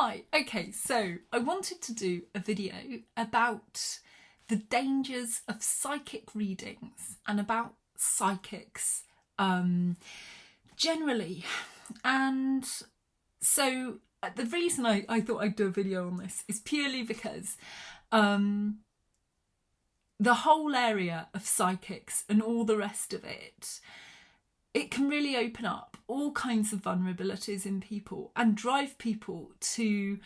Hi, okay, so I wanted to do a video about the dangers of psychic readings and about psychics generally. And so the reason I thought I'd do a video on this is purely because the whole area of psychics and all the rest of it can really open up all kinds of vulnerabilities in people and drive people to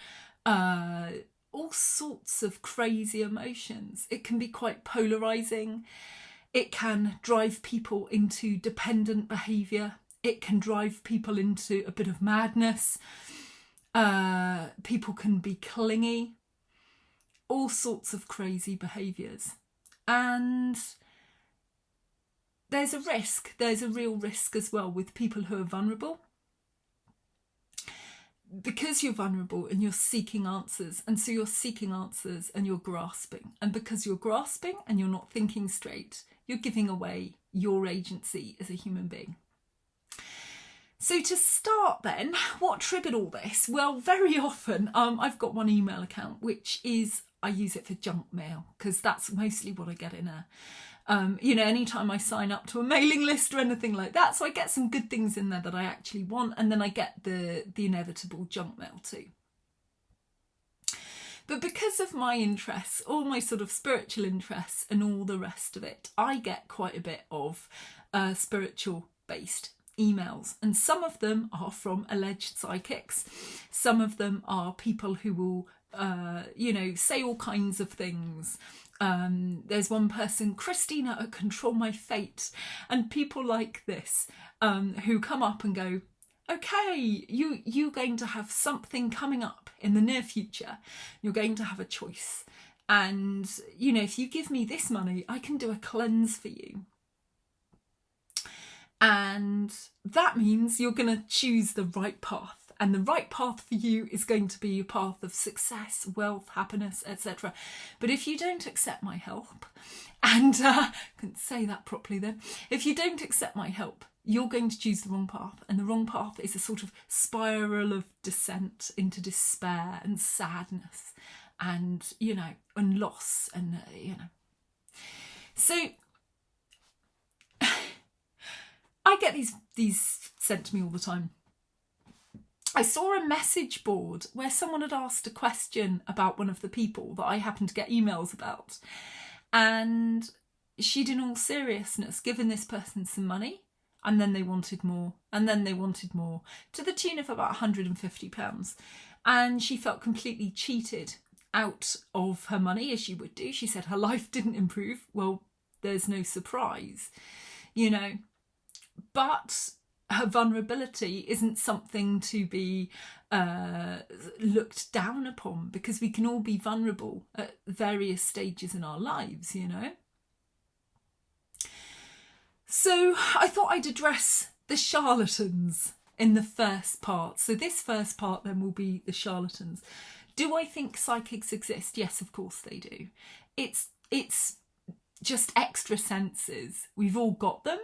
all sorts of crazy emotions. It can be quite polarizing. It can drive people into dependent behaviour. It can drive people into a bit of madness. People can be clingy. All sorts of crazy behaviours. And there's a real risk as well with people who are vulnerable. Because you're vulnerable and you're seeking answers, and so you're seeking answers and you're grasping. And because you're grasping and you're not thinking straight, you're giving away your agency as a human being. So to start then, what triggered all this? Well, very often I've got one email account, which is, I use it for junk mail because that's mostly what I get in there. Anytime I sign up to a mailing list or anything like that. So I get some good things in there that I actually want, and then I get the inevitable junk mail too. But because of my interests, all my sort of spiritual interests and all the rest of it, I get quite a bit of spiritual based emails, and some of them are from alleged psychics. Some of them are people who will say all kinds of things. There's one person, Christina, Control My Fate, and people like this who come up and go, okay, you're going to have something coming up in the near future. You're going to have a choice. And, if you give me this money, I can do a cleanse for you. And that means you're going to choose the right path. And the right path for you is going to be a path of success, wealth, happiness, etc. But if you don't accept my help, and I couldn't say that properly then, if you don't accept my help, you're going to choose the wrong path. And the wrong path is a sort of spiral of descent into despair and sadness and, and loss and, So I get these sent to me all the time. I saw a message board where someone had asked a question about one of the people that I happened to get emails about. And she'd, in all seriousness, given this person some money, and then they wanted more, and then they wanted more, to the tune of about £150. And she felt completely cheated out of her money, as she would do. She said her life didn't improve. Well, there's no surprise, But her vulnerability isn't something to be looked down upon, because we can all be vulnerable at various stages in our lives, So I thought I'd address the charlatans in the first part. So this first part then will be the charlatans. Do I think psychics exist? Yes, of course they do. It's just extra senses. We've all got them.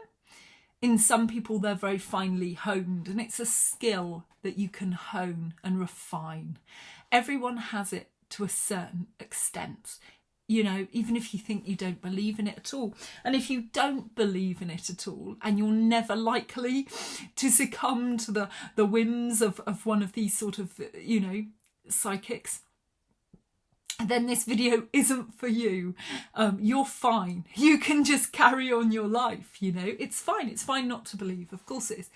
In some people, they're very finely honed, and it's a skill that you can hone and refine. Everyone has it to a certain extent, even if you think you don't believe in it at all. And if you don't believe in it at all, and you're never likely to succumb to the whims of one of these sort of, psychics, then this video isn't for you. You're fine. You can just carry on your life, It's fine not to believe. Of course it is.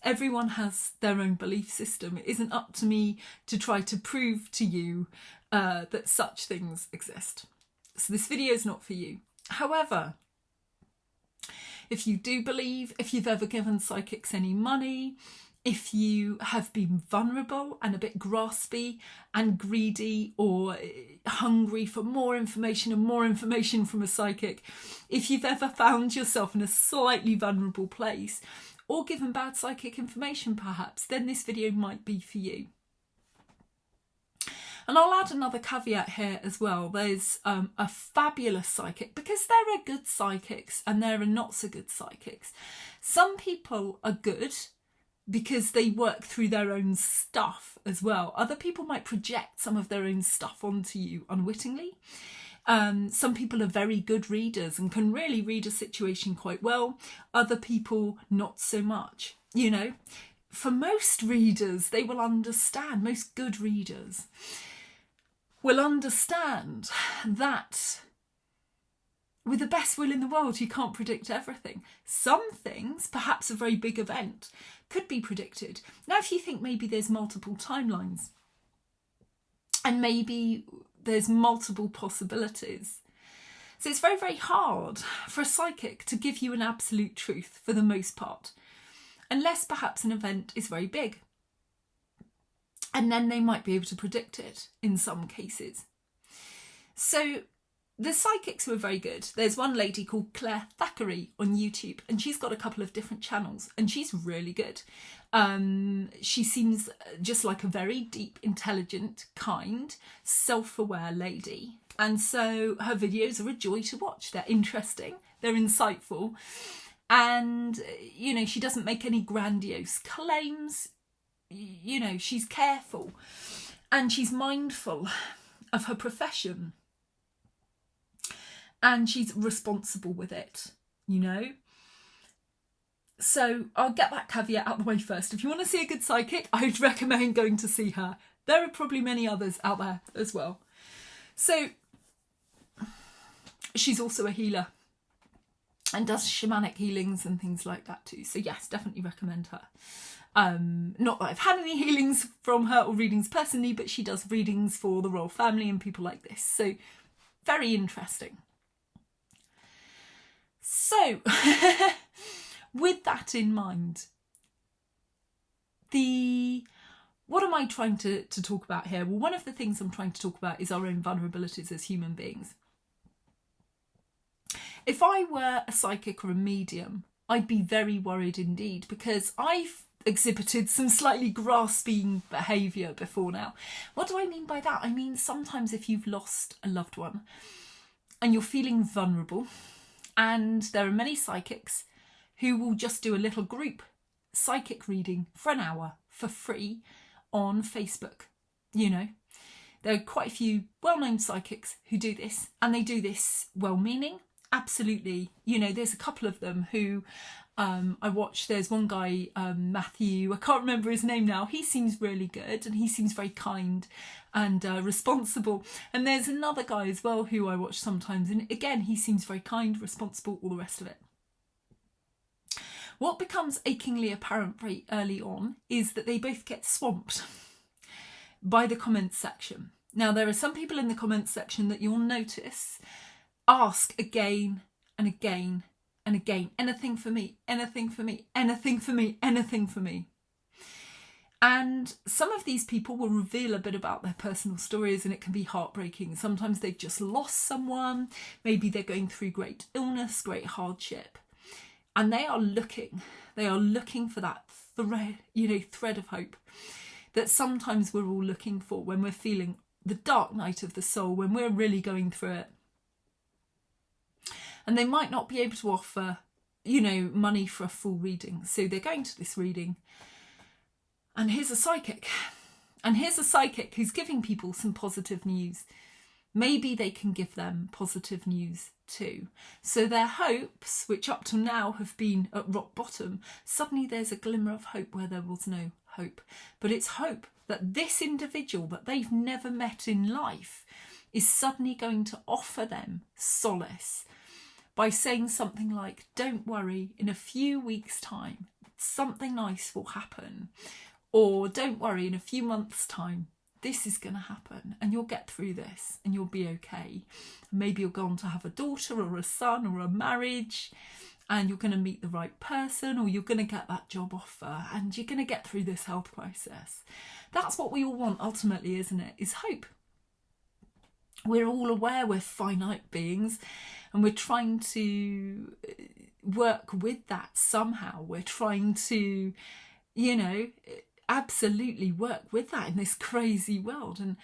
Everyone has their own belief system. It isn't up to me to try to prove to you that such things exist. So this video is not for you. However, if you do believe, if you've ever given psychics any money, if you have been vulnerable and a bit graspy and greedy or hungry for more information and more information from a psychic, if you've ever found yourself in a slightly vulnerable place or given bad psychic information perhaps, then this video might be for you. And I'll add another caveat here as well. There's a fabulous psychic, because there are good psychics and there are not so good psychics. Some people are good because they work through their own stuff as well. Other people might project some of their own stuff onto you unwittingly. Some people are very good readers and can really read a situation quite well. Other people, not so much. You know, for most readers, they will understand, most good readers will understand that with the best will in the world, you can't predict everything. Some things, perhaps a very big event, could be predicted. Now, if you think maybe there's multiple timelines and maybe there's multiple possibilities. So it's very, very hard for a psychic to give you an absolute truth for the most part, unless perhaps an event is very big. And then they might be able to predict it in some cases. So the psychics were very good. There's one lady called Claire Thackeray on YouTube, and she's got a couple of different channels, and she's really good. She seems just like a very deep, intelligent, kind, self-aware lady. And so her videos are a joy to watch. They're interesting, they're insightful. And, you know, she doesn't make any grandiose claims. You know, she's careful and she's mindful of her profession. And she's responsible with it, you know. So I'll get that caveat out the way first. If you want to see a good psychic, I'd recommend going to see her. There are probably many others out there as well. So she's also a healer and does shamanic healings and things like that too. So yes, definitely recommend her. Not that I've had any healings from her or readings personally, but she does readings for the royal family and people like this. So very interesting. So, with that in mind, what am I trying to talk about here? Well, one of the things I'm trying to talk about is our own vulnerabilities as human beings. If I were a psychic or a medium, I'd be very worried indeed, because I've exhibited some slightly grasping behaviour before now. What do I mean by that? I mean, sometimes if you've lost a loved one and you're feeling vulnerable, and there are many psychics who will just do a little group psychic reading for an hour for free on Facebook. You know, there are quite a few well-known psychics who do this, and they do this well-meaning. Absolutely. You know, there's a couple of them who I watch. There's one guy, Matthew, I can't remember his name now. He seems really good and he seems very kind and responsible. And there's another guy as well who I watch sometimes. And again, he seems very kind, responsible, all the rest of it. What becomes achingly apparent very early on is that they both get swamped by the comments section. Now, there are some people in the comments section that you'll notice ask again and again and again, anything for me, anything for me, anything for me, anything for me. And some of these people will reveal a bit about their personal stories, and it can be heartbreaking. Sometimes they've just lost someone. Maybe they're going through great illness, great hardship. And they are looking for that thread of hope that sometimes we're all looking for when we're feeling the dark night of the soul, when we're really going through it. And they might not be able to offer, money for a full reading. So they're going to this reading. And here's a psychic. And here's a psychic who's giving people some positive news. Maybe they can give them positive news too. So their hopes, which up to now have been at rock bottom, suddenly there's a glimmer of hope where there was no hope. But it's hope that this individual that they've never met in life is suddenly going to offer them solace by saying something like, don't worry, in a few weeks' time, something nice will happen. Or don't worry, in a few months' time, this is going to happen and you'll get through this and you'll be okay. Maybe you'll go on to have a daughter or a son or a marriage, and you're going to meet the right person, or you're going to get that job offer, and you're going to get through this health crisis. That's what we all want ultimately, isn't it? Is hope. We're all aware we're finite beings, and we're trying to work with that somehow. We're trying to, absolutely work with that in this crazy world. And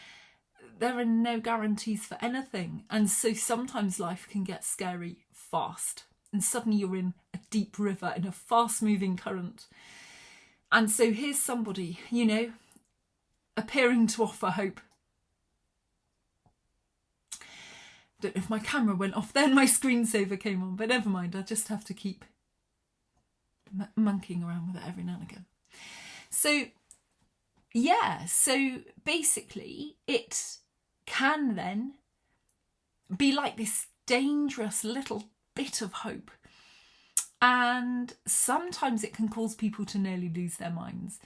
there are no guarantees for anything. And so sometimes life can get scary fast. And suddenly you're in a deep river, in a fast-moving current. And so here's somebody, appearing to offer hope. Don't know if my camera went off then, my screensaver came on, but never mind, I just have to keep monkeying around with it every now and again. So basically it can then be like this dangerous little bit of hope. And sometimes it can cause people to nearly lose their minds.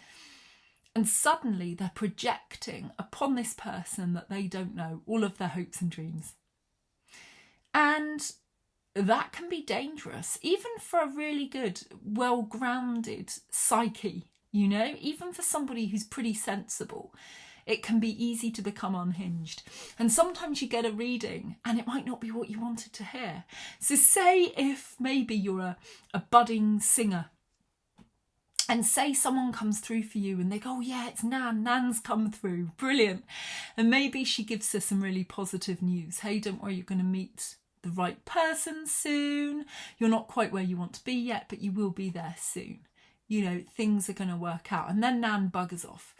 And suddenly they're projecting upon this person that they don't know all of their hopes and dreams. And that can be dangerous, even for a really good, well-grounded psyche, even for somebody who's pretty sensible. It can be easy to become unhinged. And sometimes you get a reading and it might not be what you wanted to hear. So say if maybe you're a budding singer, and say someone comes through for you and they go, oh yeah, it's Nan. Nan's come through. Brilliant. And maybe she gives us some really positive news. Hey, don't worry, you're going to meet the right person soon. You're not quite where you want to be yet, but you will be there soon. Things are going to work out. And then Nan buggers off.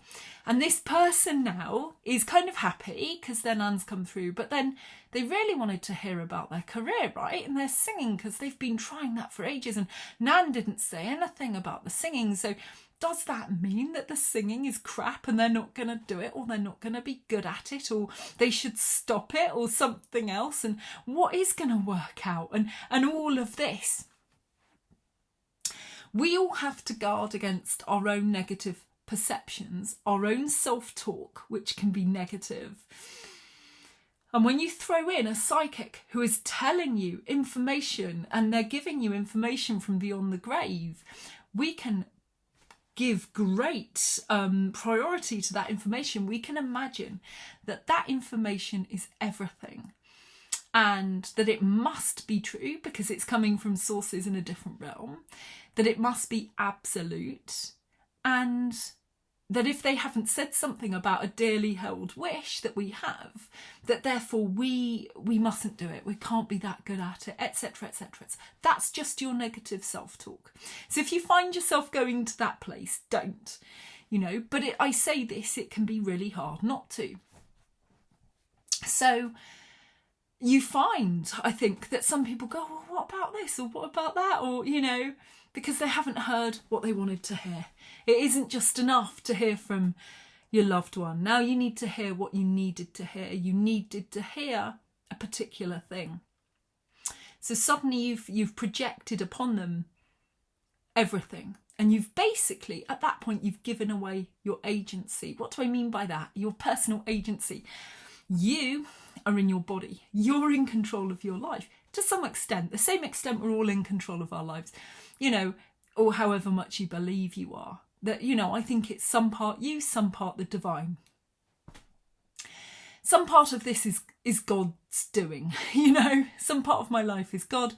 And this person now is kind of happy because their Nan's come through. But then they really wanted to hear about their career, right? And they're singing because they've been trying that for ages. And Nan didn't say anything about the singing. So does that mean that the singing is crap and they're not going to do it, or they're not going to be good at it, or they should stop it, or something else? And what is going to work out? And all of this. We all have to guard against our own negative perceptions, our own self-talk, which can be negative. And when you throw in a psychic who is telling you information and they're giving you information from beyond the grave, we can give great priority to that information. We can imagine that that information is everything. And that it must be true because it's coming from sources in a different realm, that it must be absolute, and that if they haven't said something about a dearly held wish that we have, that therefore we mustn't do it, we can't be that good at it, etc., etc. That's just your negative self-talk. So if you find yourself going to that place, don't, but I say this, it can be really hard not to. So you find, I think, that some people go, well, what about this? Or what about that? Or, because they haven't heard what they wanted to hear. It isn't just enough to hear from your loved one. Now you need to hear what you needed to hear. You needed to hear a particular thing. So suddenly you've projected upon them everything. And you've basically, at that point, you've given away your agency. What do I mean by that? Your personal agency. You are in your body. You're in control of your life to some extent. The same extent we're all in control of our lives, or however much you believe you are. That, I think it's some part you, some part the divine. Some part of this is God's doing, Some part of my life is God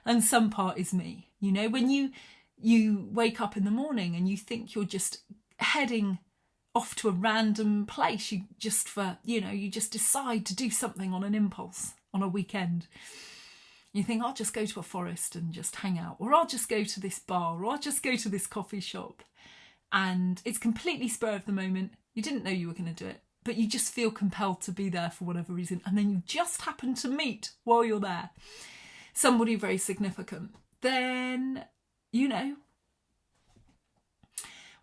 and some part is me. When you wake up in the morning and you think you're just heading off to a random place, you just decide to do something on an impulse on a weekend. You think, I'll just go to a forest and just hang out, or I'll just go to this bar, or I'll just go to this coffee shop. And it's completely spur of the moment. You didn't know you were going to do it, but you just feel compelled to be there for whatever reason. And then you just happen to meet, while you're there, somebody very significant. Then,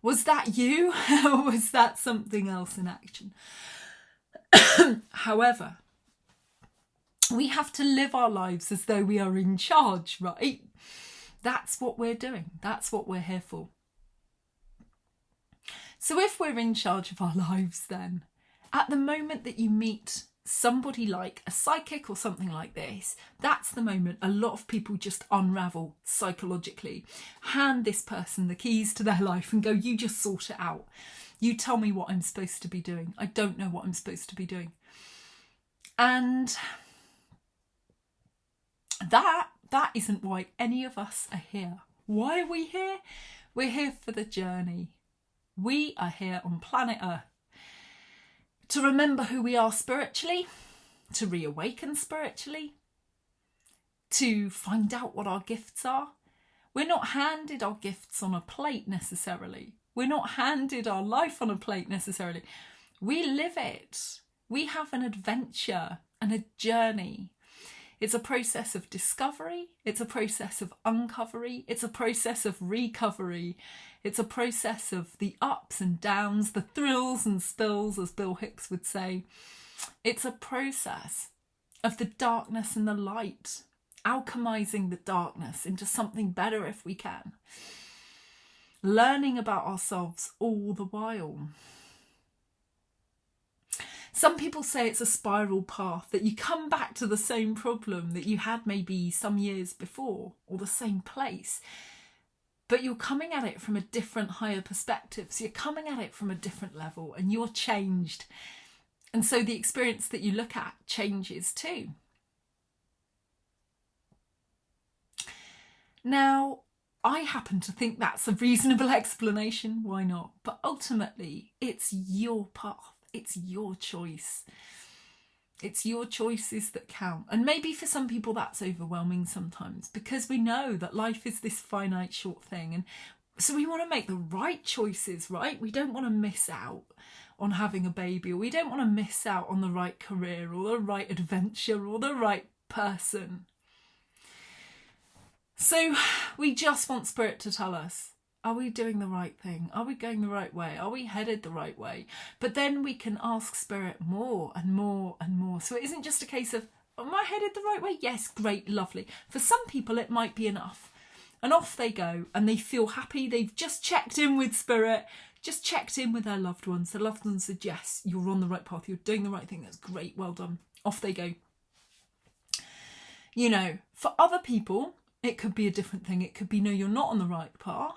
was that you? Or was that something else in action? However, we have to live our lives as though we are in charge, right? That's what we're doing. That's what we're here for. So if we're in charge of our lives, then at the moment that you meet somebody like a psychic or something like this, that's the moment a lot of people just unravel psychologically, hand this person the keys to their life and go, you just sort it out. You tell me what I'm supposed to be doing. I don't know what I'm supposed to be doing. And that isn't why any of us are here. Why are we here? We're here for the journey. We are here on planet Earth to remember who we are spiritually, to reawaken spiritually, to find out what our gifts are. We're not handed our gifts on a plate necessarily. We're not handed our life on a plate necessarily. We live it. We have an adventure and a journey. It's a process of discovery. It's a process of uncovery. It's a process of recovery. It's a process of the ups and downs, the thrills and spills, as Bill Hicks would say. It's a process of the darkness and the light, alchemizing the darkness into something better if we can. Learning about ourselves all the while. Some people say it's a spiral path, that you come back to the same problem that you had maybe some years before, or the same place, but you're coming at it from a different, higher perspective. So you're coming at it from a different level and you're changed. And so the experience that you look at changes too. Now, I happen to think that's a reasonable explanation. Why not? But ultimately, it's your path. It's your choice. It's your choices that count. And maybe for some people that's overwhelming sometimes, because we know that life is this finite short thing. And so we want to make the right choices, right? We don't want to miss out on having a baby, or we don't want to miss out on the right career or the right adventure or the right person. So we just want Spirit to tell us, are we doing the right thing? Are we going the right way? Are we headed the right way? But then we can ask Spirit more and more and more. So it isn't just a case of, am I headed the right way? Yes, great, lovely. For some people, it might be enough. And off they go and they feel happy. They've just checked in with Spirit, just checked in with their loved ones. The loved ones said, yes, you're on the right path. You're doing the right thing. That's great. Well done. Off they go. You know, for other people, it could be a different thing. It could be, no, you're not on the right path.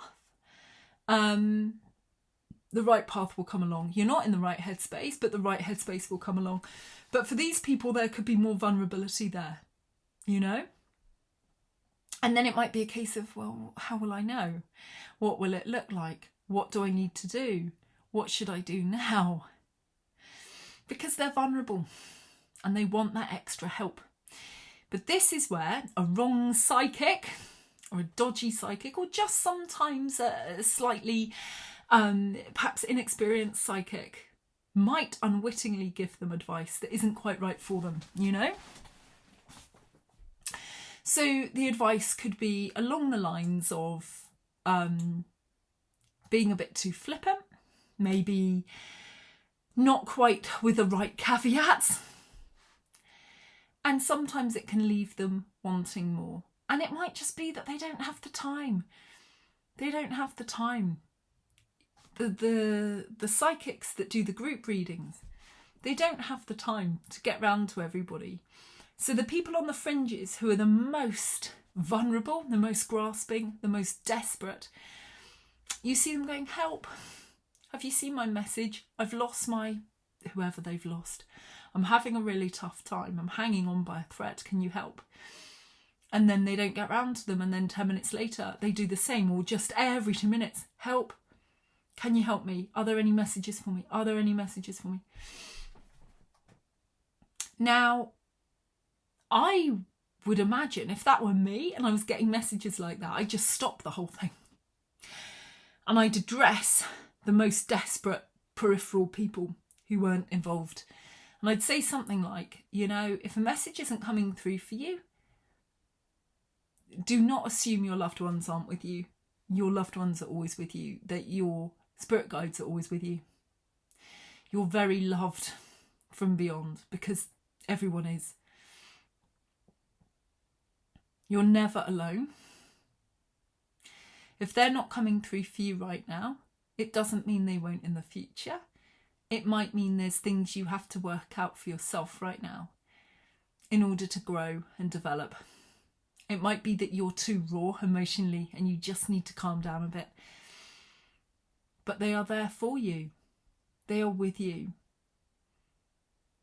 The right path will come along. You're not in the right headspace, but the right headspace will come along. But for these people, there could be more vulnerability there, you know? And then it might be a case of, well, how will I know? What will it look like? What do I need to do? What should I do now? Because they're vulnerable and they want that extra help. But this is where a wrong psychic or a dodgy psychic, or just sometimes a slightly perhaps inexperienced psychic, might unwittingly give them advice that isn't quite right for them, you know? So the advice could be along the lines of being a bit too flippant, maybe not quite with the right caveats. And sometimes it can leave them wanting more. And it might just be that they don't have the time. They don't have the time. The psychics that do the group readings, they don't have the time to get round to everybody. So the people on the fringes who are the most vulnerable, the most grasping, the most desperate, you see them going, help. Have you seen my message? I've lost my, whoever they've lost. I'm having a really tough time. I'm hanging on by a thread. Can you help? And then they don't get round to them. And then 10 minutes later, they do the same, or just every 2 minutes. Help. Can you help me? Are there any messages for me? Are there any messages for me? Now, I would imagine if that were me and I was getting messages like that, I'd just stop the whole thing. And I'd address the most desperate peripheral people who weren't involved. And I'd say something like, you know, if a message isn't coming through for you, do not assume your loved ones aren't with you. Your loved ones are always with you, that your spirit guides are always with you. You're very loved from beyond, because everyone is. You're never alone. If they're not coming through for you right now, it doesn't mean they won't in the future. It might mean there's things you have to work out for yourself right now in order to grow and develop. It might be that you're too raw emotionally and you just need to calm down a bit. But they are there for you. They are with you.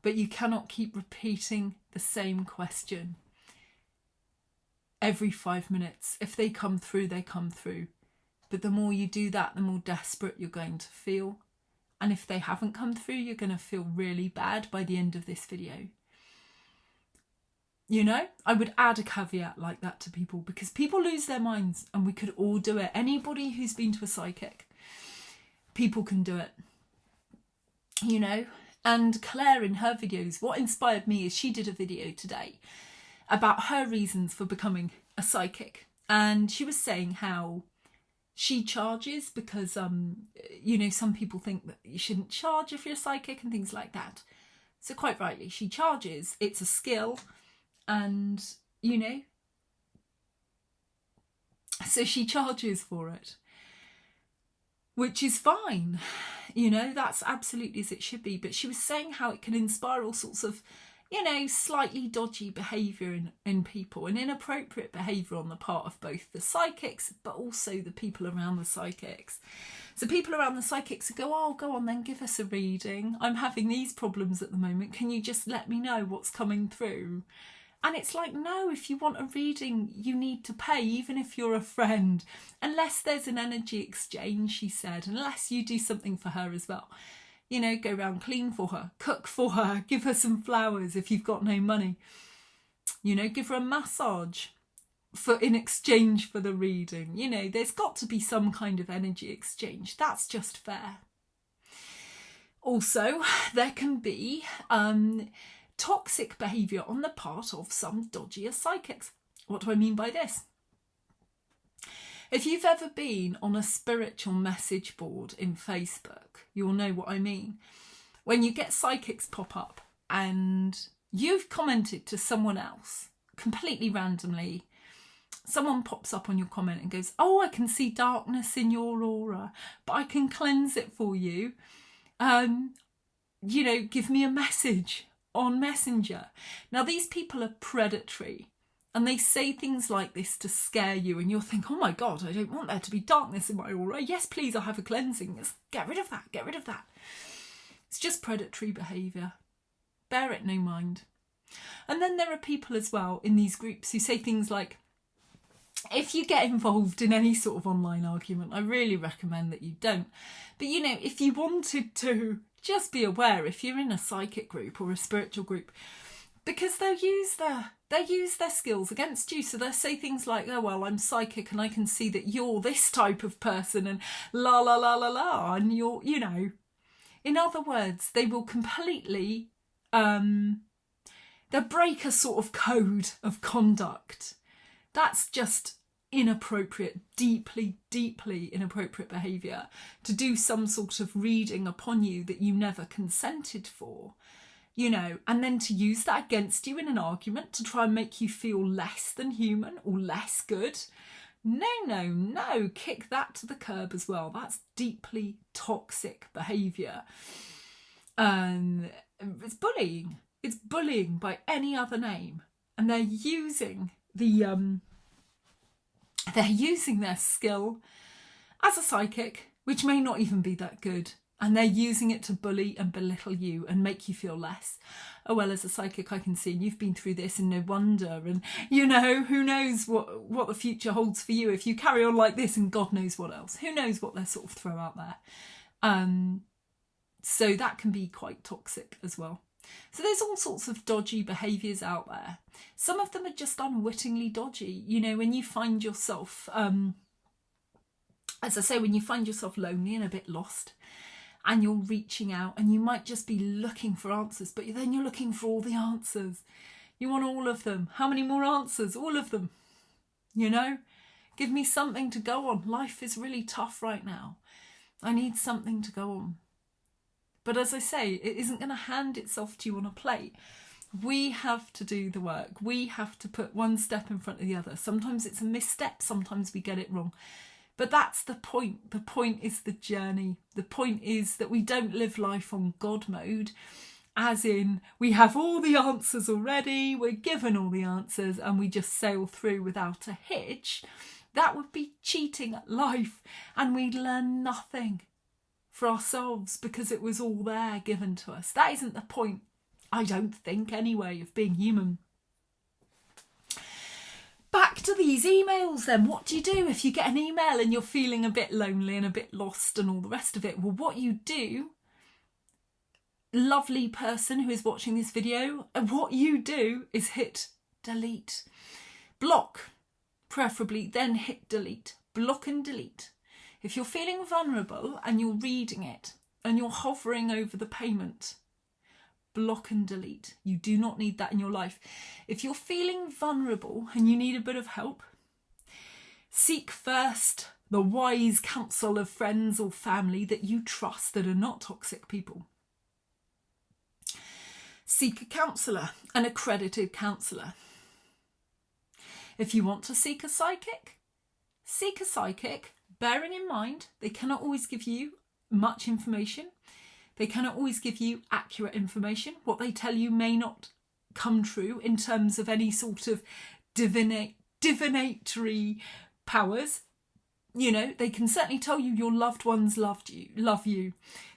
But you cannot keep repeating the same question every 5 minutes. If they come through, they come through. But the more you do that, the more desperate you're going to feel. And if they haven't come through, you're going to feel really bad by the end of this video. You know, I would add a caveat like that to people, because people lose their minds and we could all do it. Anybody who's been to a psychic people can do it, you know. And Claire, in her videos, what inspired me is she did a video today about her reasons for becoming a psychic. And she was saying how she charges because, you know, some people think that you shouldn't charge if you're a psychic and things like that. So quite rightly, she charges. It's a skill. And, you know, so she charges for it, which is fine. You know, that's absolutely as it should be. But she was saying how it can inspire all sorts of, you know, slightly dodgy behaviour in people and inappropriate behaviour on the part of both the psychics, but also the people around the psychics. So people around the psychics go, oh, go on then, give us a reading. I'm having these problems at the moment. Can you just let me know what's coming through? And it's like, no, if you want a reading, you need to pay, even if you're a friend, unless there's an energy exchange, she said, unless you do something for her as well. You know, go round, clean for her, cook for her, give her some flowers if you've got no money. You know, give her a massage in exchange for the reading. You know, there's got to be some kind of energy exchange. That's just fair. Also, there can be toxic behaviour on the part of some dodgier psychics. What do I mean by this? If you've ever been on a spiritual message board in Facebook, you'll know what I mean. When you get psychics pop up and you've commented to someone else completely randomly, someone pops up on your comment and goes, oh, I can see darkness in your aura, but I can cleanse it for you. You know, give me a message on Messenger. Now, these people are predatory and they say things like this to scare you, and you'll think, oh my God, I don't want there to be darkness in my aura. Yes, please, I'll have a cleansing. Just get rid of that, get rid of that. It's just predatory behaviour. Bear it no mind. And then there are people as well in these groups who say things like, if you get involved in any sort of online argument, I really recommend that you don't. But, you know, if you wanted to, just be aware if you're in a psychic group or a spiritual group, because they'll use their skills against you. So they'll say things like, oh, well, I'm psychic and I can see that you're this type of person and la, la, la, la, la. And you're, you know, in other words, they will completely, they'll break a sort of code of conduct. That's just inappropriate, deeply, deeply inappropriate behaviour, to do some sort of reading upon you that you never consented for, you know, and then to use that against you in an argument to try and make you feel less than human or less good. No, no, no, kick that to the curb as well. That's deeply toxic behaviour. It's bullying. It's bullying by any other name. And they're using their skill as a psychic, which may not even be that good, and they're using it to bully and belittle you and make you feel less. Oh, well, as a psychic, I can see you've been through this and no wonder, and, you know, who knows what the future holds for you if you carry on like this, and God knows what else. Who knows what they'll sort of throw out there. So that can be quite toxic as well. So there's all sorts of dodgy behaviours out there. Some of them are just unwittingly dodgy. You know, when you find yourself, as I say, when you find yourself lonely and a bit lost and you're reaching out and you might just be looking for answers, but then you're looking for all the answers. You want all of them. How many more answers? All of them. You know, give me something to go on. Life is really tough right now. I need something to go on. But as I say, it isn't going to hand itself to you on a plate. We have to do the work. We have to put one step in front of the other. Sometimes it's a misstep. Sometimes we get it wrong. But that's the point. The point is the journey. The point is that we don't live life on God mode, as in we have all the answers already, we're given all the answers, and we just sail through without a hitch. That would be cheating at life, and we'd learn nothing for ourselves because it was all there given to us. That isn't the point, I don't think anyway, of being human. Back to these emails then. What do you do if you get an email and you're feeling a bit lonely and a bit lost and all the rest of it? Well, what you do, lovely person who is watching this video, and what you do is hit delete. Block, preferably, then hit delete. Block and delete. If you're feeling vulnerable and you're reading it and you're hovering over the payment, block and delete. You do not need that in your life. If you're feeling vulnerable and you need a bit of help, seek first the wise counsel of friends or family that you trust that are not toxic people. Seek a counsellor, an accredited counsellor. If you want to seek a psychic, bearing in mind they cannot always give you much information. They cannot always give you accurate information. What they tell you may not come true in terms of any sort of divinatory powers. You know, they can certainly tell you your loved ones love you.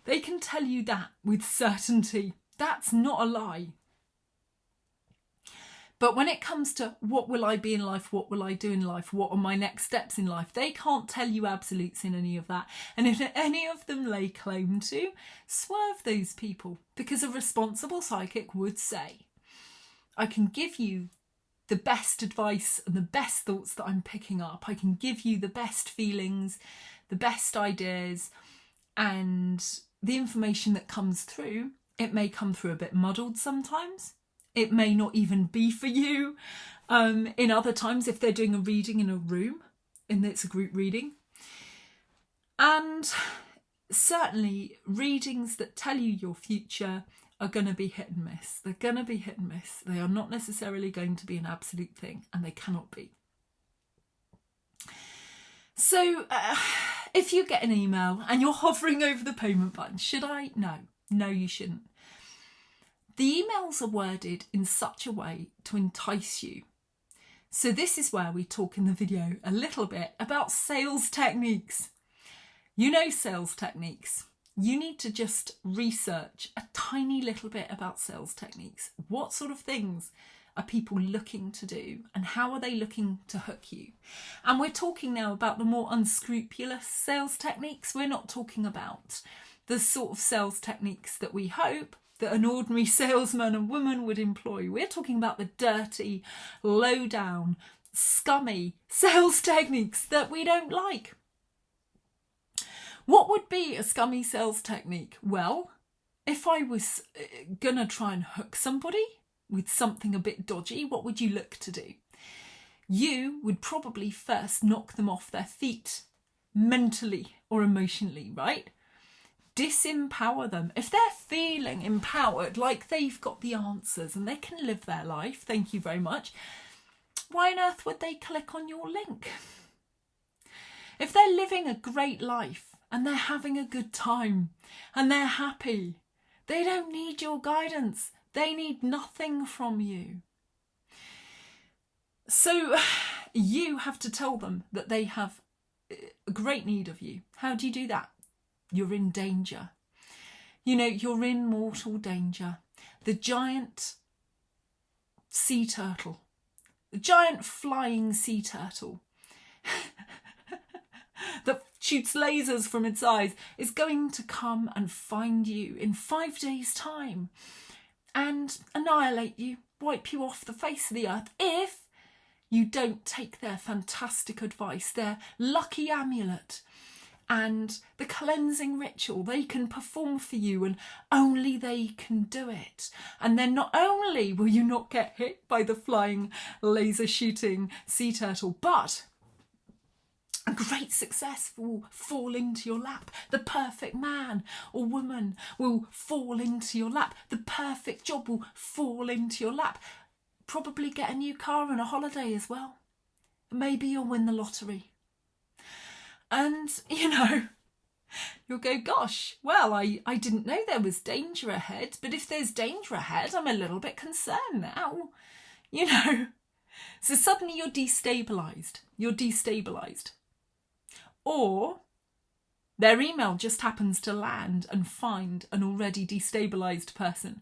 They can tell you that with certainty. That's not a lie. But when it comes to what will I be in life, what will I do in life, what are my next steps in life, they can't tell you absolutes in any of that. And if any of them lay claim to, swerve those people. Because a responsible psychic would say, I can give you the best advice and the best thoughts that I'm picking up. I can give you the best feelings, the best ideas, and the information that comes through. It may come through a bit muddled sometimes. It may not even be for you. In other times, if they're doing a reading in a room, and it's a group reading. And certainly readings that tell you your future are going to be hit and miss. They're going to be hit and miss. They are not necessarily going to be an absolute thing, and they cannot be. So if you get an email and you're hovering over the payment button, should I? No, you shouldn't. The emails are worded in such a way to entice you. So this is where we talk in the video a little bit about sales techniques. You know sales techniques. You need to just research a tiny little bit about sales techniques. What sort of things are people looking to do and how are they looking to hook you? And we're talking now about the more unscrupulous sales techniques. We're not talking about the sort of sales techniques that we hope that an ordinary salesman and woman would employ. We're talking about the dirty, low down, scummy sales techniques that we don't like. What would be a scummy sales technique? Well, if I was gonna try and hook somebody with something a bit dodgy, what would you look to do? You would probably first knock them off their feet, mentally or emotionally, right? Disempower them. If they're feeling empowered, like they've got the answers and they can live their life, thank you very much, why on earth would they click on your link? If they're living a great life and they're having a good time and they're happy, they don't need your guidance. They need nothing from you. So you have to tell them that they have a great need of you. How do you do that? You're in danger. You know, you're in mortal danger. The giant sea turtle, the giant flying sea turtle that shoots lasers from its eyes is going to come and find you in 5 days' time and annihilate you, wipe you off the face of the earth if you don't take their fantastic advice, their lucky amulet, and the cleansing ritual. They can perform for you and only they can do it. And then not only will you not get hit by the flying laser shooting sea turtle, but a great success will fall into your lap. The perfect man or woman will fall into your lap. The perfect job will fall into your lap. Probably get a new car and a holiday as well. Maybe you'll win the lottery. And, you know, you'll go, gosh, well, I didn't know there was danger ahead, but if there's danger ahead, I'm a little bit concerned now, you know. So suddenly you're destabilised. Or their email just happens to land and find an already destabilised person.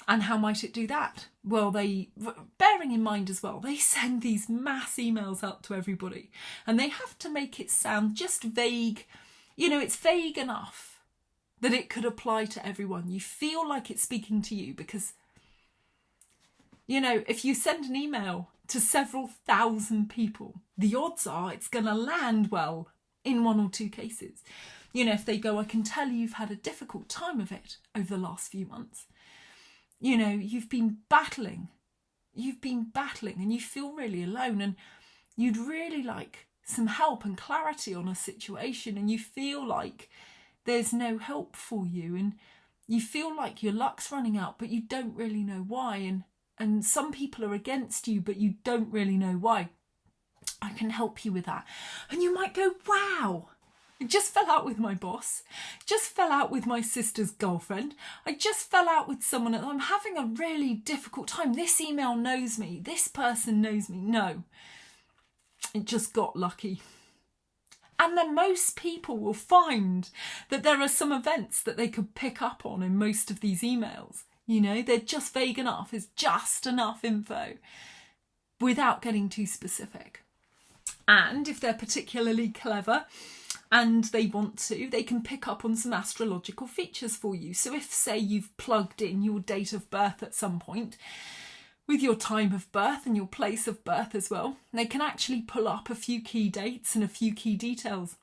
And how might it do that? Well, bearing in mind as well, they send these mass emails out to everybody and they have to make it sound just vague. You know, it's vague enough that it could apply to everyone. You feel like it's speaking to you because, you know, if you send an email to several thousand people, the odds are it's going to land well in 1 or 2 cases. You know, if they go, I can tell you've had a difficult time of it over the last few months. You know, you've been battling and you feel really alone, and you'd really like some help and clarity on a situation, and you feel like there's no help for you, and you feel like your luck's running out, but you don't really know why, and some people are against you, but you don't really know why. I can help you with that. And you might go, wow, I just fell out with my boss, just fell out with my sister's girlfriend, I just fell out with someone, I'm having a really difficult time, this email knows me, this person knows me. No, it just got lucky. And then most people will find that there are some events that they could pick up on in most of these emails. You know, they're just vague enough, it's just enough info without getting too specific. And if they're particularly clever and they want to, they can pick up on some astrological features for you. So if, say, you've plugged in your date of birth at some point with your time of birth and your place of birth as well, they can actually pull up a few key dates and a few key details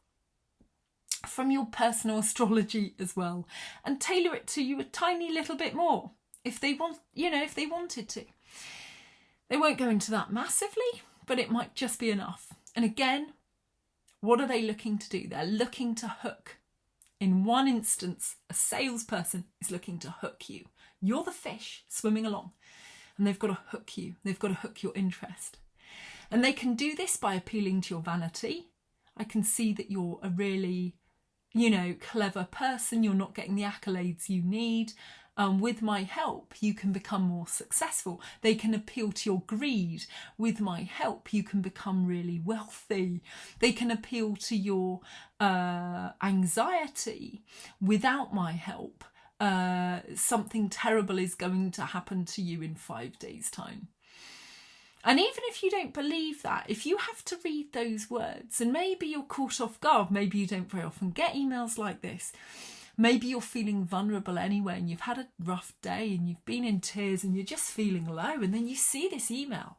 from your personal astrology as well, and tailor it to you a tiny little bit more if they want, you know, if they wanted to. They won't go into that massively, but it might just be enough. And again, what are they looking to do? They're looking to hook. In one instance, a salesperson is looking to hook you. You're the fish swimming along, and they've got to hook you. They've got to hook your interest. And they can do this by appealing to your vanity. I can see that you're a really, you know, clever person. You're not getting the accolades you need. With my help, you can become more successful. They can appeal to your greed. With my help, you can become really wealthy. They can appeal to your anxiety. Without my help, something terrible is going to happen to you in 5 days' time. And even if you don't believe that, if you have to read those words, and maybe you're caught off guard, maybe you don't very often get emails like this, maybe you're feeling vulnerable anyway and you've had a rough day and you've been in tears and you're just feeling low, and then you see this email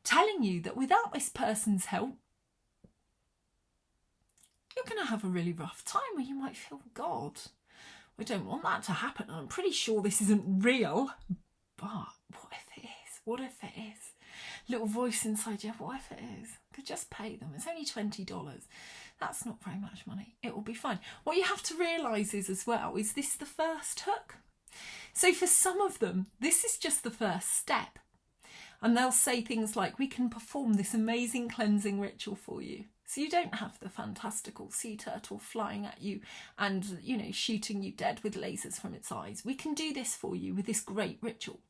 telling you that without this person's help, you're going to have a really rough time, where you might feel, God, I don't want that to happen. I'm pretty sure this isn't real, but what if it is? What if it is? Little voice inside you, what if it is? Could just pay them. It's only $20. That's not very much money. It will be fine. What you have to realise is as well, is this the first hook? So for some of them, this is just the first step. And they'll say things like, we can perform this amazing cleansing ritual for you. So you don't have the fantastical sea turtle flying at you and, you know, shooting you dead with lasers from its eyes. We can do this for you with this great ritual.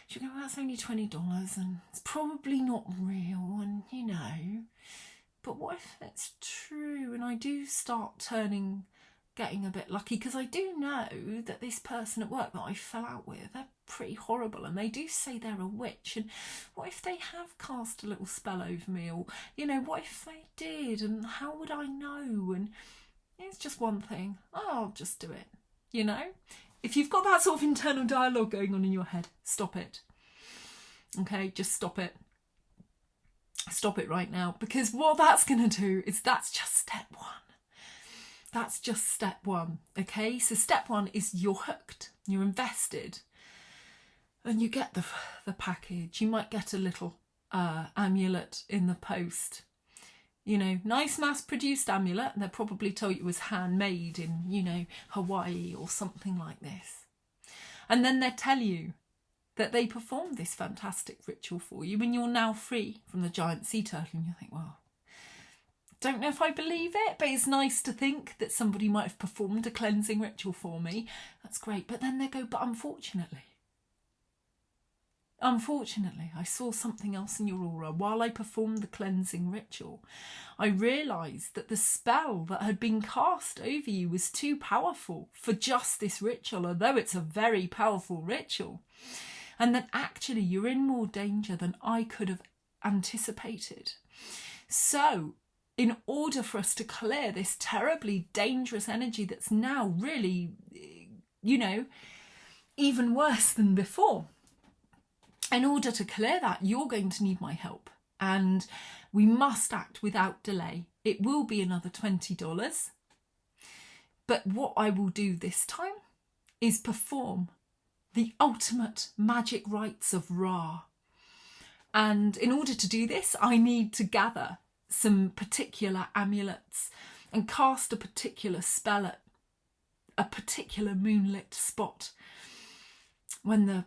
You go, well, that's only $20 and it's probably not real, and, you know, but what if it's true and I do start getting a bit lucky, because I do know that this person at work that I fell out with, they're pretty horrible, and they do say they're a witch, and what if they have cast a little spell over me, or, you know, what if they did, and how would I know? And it's just one thing, I'll just do it, you know? If you've got that sort of internal dialogue going on in your head, stop it. Okay, just stop it. Stop it right now, because what that's going to do is that's just step one. That's just step one, okay? So step one is you're hooked, you're invested, and you get the package. You might get a little amulet in the post. You know, nice mass-produced amulet. They'll probably tell you it was handmade in, you know, Hawaii or something like this. And then they tell you that they performed this fantastic ritual for you, and you're now free from the giant sea turtle. And you think, well, don't know if I believe it, but it's nice to think that somebody might have performed a cleansing ritual for me. That's great. But then they go, but unfortunately, I saw something else in your aura. While I performed the cleansing ritual, I realised that the spell that had been cast over you was too powerful for just this ritual, although it's a very powerful ritual. And that actually you're in more danger than I could have anticipated. So, in order for us to clear this terribly dangerous energy that's now really, you know, even worse than before, in order to clear that, you're going to need my help. and we must act without delay. It will be another $20. But what I will do this time is perform the ultimate magic rites of Ra. And in order to do this, I need to gather some particular amulets and cast a particular spell at a particular moonlit spot when the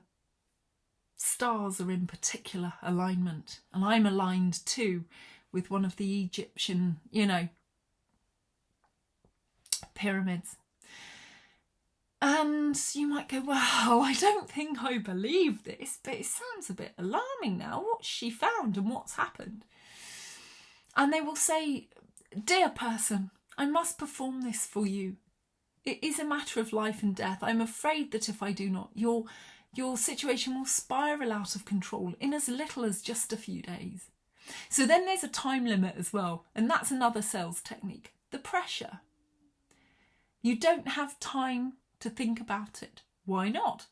stars are in particular alignment. And I'm aligned too with one of the Egyptian, pyramids. And you might go, well, I don't think I believe this, but it sounds a bit alarming now. What's she found and what's happened? And they will say, dear person, I must perform this for you. It is a matter of life and death. I'm afraid that if I do not, your situation will spiral out of control in as little as just a few days. So then there's a time limit as well. And that's another sales technique. The pressure. You don't have time to think about it. Why not?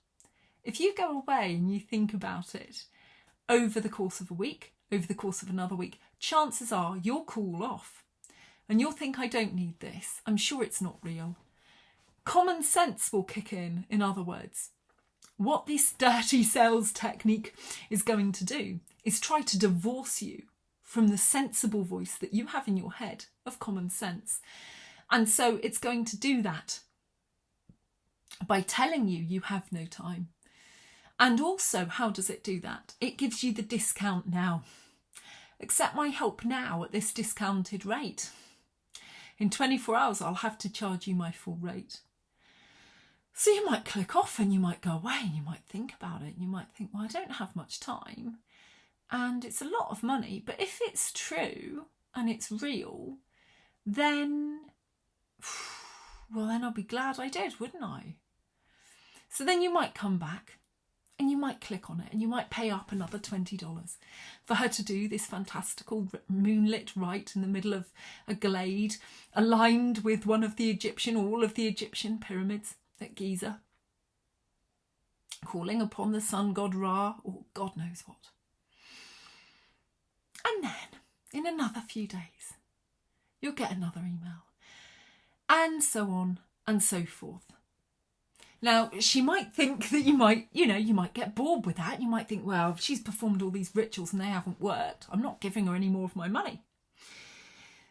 If you go away and you think about it over the course of a week, over the course of another week, chances are you'll cool off and you'll think, I don't need this. I'm sure it's not real. Common sense will kick in other words. What this dirty sales technique is going to do is try to divorce you from the sensible voice that you have in your head of common sense. And so it's going to do that by telling you have no time. And also, how does it do that? It gives you the discount now. Accept my help now at this discounted rate. In 24 hours, I'll have to charge you my full rate. So you might click off and you might go away and you might think about it. And you might think, well, I don't have much time and it's a lot of money. But if it's true and it's real, then, well, then I'll be glad I did, wouldn't I? So then you might come back and you might click on it and you might pay up another $20 for her to do this fantastical moonlit rite in the middle of a glade aligned with all of the Egyptian pyramids at Giza, calling upon the sun god Ra or God knows what. And then in another few days, you'll get another email and so on and so forth. Now, she might think that you might get bored with that. You might think, well, she's performed all these rituals and they haven't worked. I'm not giving her any more of my money.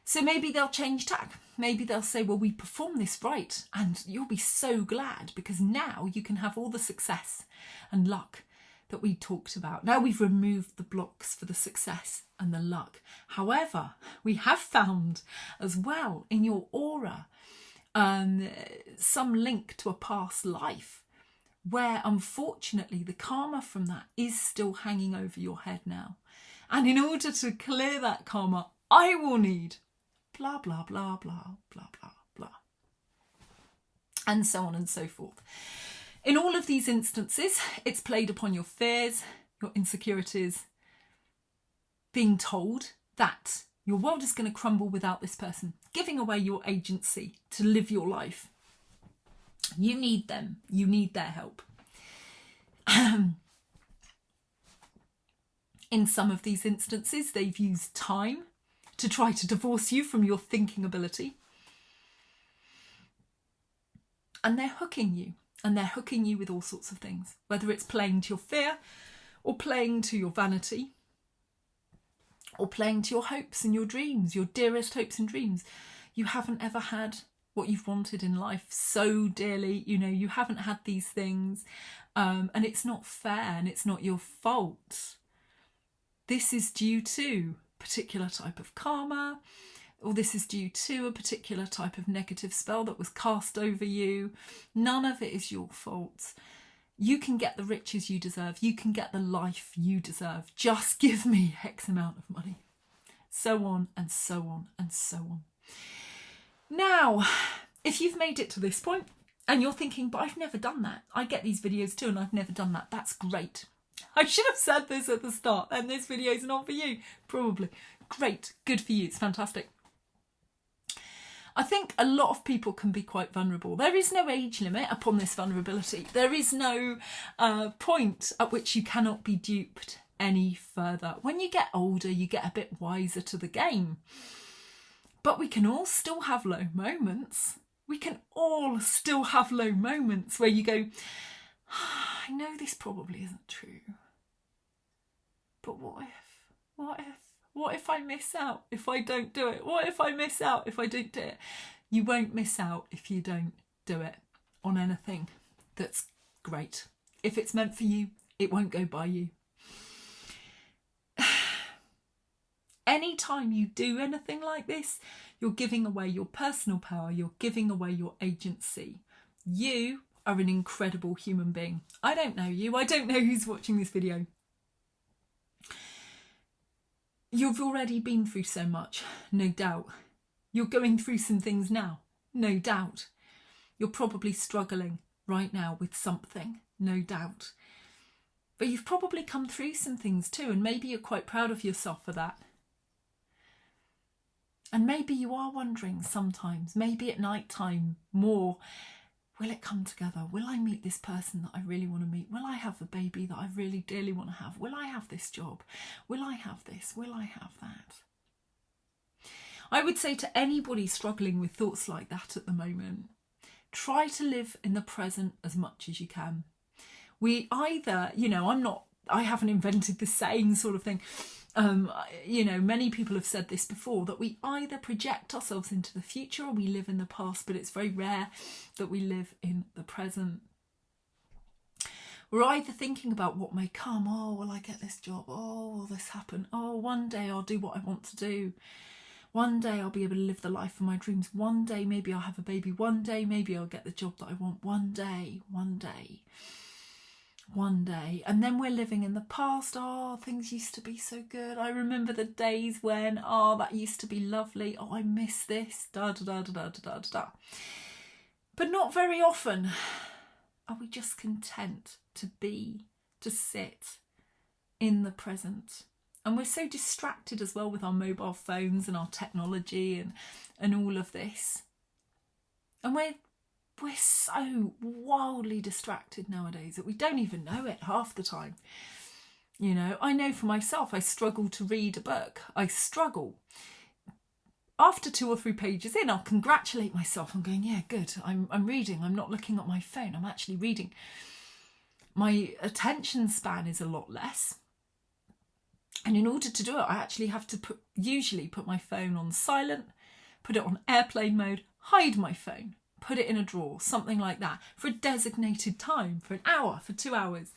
So maybe they'll change tack. Maybe they'll say, well, we perform this rite and you'll be so glad because now you can have all the success and luck that we talked about. Now we've removed the blocks for the success and the luck. However, we have found as well in your aura some link to a past life where unfortunately the karma from that is still hanging over your head now. And in order to clear that karma, I will need blah, blah, blah, blah, blah, blah, blah. And so on and so forth. In all of these instances, it's played upon your fears, your insecurities, being told that your world is going to crumble without this person, giving away your agency to live your life. You need them. You need their help. In some of these instances, they've used time to try to divorce you from your thinking ability. And they're hooking you. And they're hooking you with all sorts of things, whether it's playing to your fear or playing to your vanity or playing to your hopes and your dreams, your dearest hopes and dreams. You haven't ever had what you've wanted in life so dearly. You haven't had these things and it's not fair and it's not your fault. This is due to a particular type of karma, or this is due to a particular type of negative spell that was cast over you. None of it is your fault. You can get the riches you deserve. You can get the life you deserve. Just give me X amount of money. So on and so on and so on. Now, if you've made it to this point and you're thinking, but I've never done that. I get these videos too and I've never done that. That's great. I should have said this at the start and this video is not for you. Probably. Great. Good for you. It's fantastic. I think a lot of people can be quite vulnerable. There is no age limit upon this vulnerability. There is no point at which you cannot be duped any further. When you get older, you get a bit wiser to the game. But we can all still have low moments. We can all still have low moments where you go, I know this probably isn't true. But what if I miss out if I don't do it? What if I miss out if I don't do it? You won't miss out if you don't do it on anything that's great. If it's meant for you, it won't go by you. Anytime you do anything like this, you're giving away your personal power, you're giving away your agency. You are an incredible human being. I don't know you, I don't know who's watching this video. You've already been through so much, no doubt. You're going through some things now, no doubt. You're probably struggling right now with something, no doubt. But you've probably come through some things too, and maybe you're quite proud of yourself for that. And maybe you are wondering sometimes, maybe at night time more, will it come together? Will I meet this person that I really want to meet? Will I have the baby that I really dearly want to have? Will I have this job? Will I have this? Will I have that? I would say to anybody struggling with thoughts like that at the moment, try to live in the present as much as you can. We either, I haven't invented the saying sort of thing. Many people have said this before, that we either project ourselves into the future or we live in the past, but it's very rare that we live in the present. We're either thinking about what may come. Oh, will I get this job? Oh, will this happen? Oh, one day I'll do what I want to do. One day I'll be able to live the life of my dreams. One day maybe I'll have a baby. One day maybe I'll get the job that I want. One day. And then we're living in the past. Oh, things used to be so good. I remember the days when, that used to be lovely. Oh, I miss this. Da da da da da da da. But not very often are we just content to sit in the present. And we're so distracted as well with our mobile phones and our technology and all of this. And we're so wildly distracted nowadays that we don't even know it half the time. I know for myself, I struggle to read a book. I struggle. After 2 or 3 pages in, I'll congratulate myself. I'm going, yeah, good. I'm reading. I'm not looking at my phone. I'm actually reading. My attention span is a lot less. And in order to do it, I actually have to usually put my phone on silent, put it on airplane mode, hide my phone, put it in a drawer, something like that, for a designated time, for an hour, for 2 hours.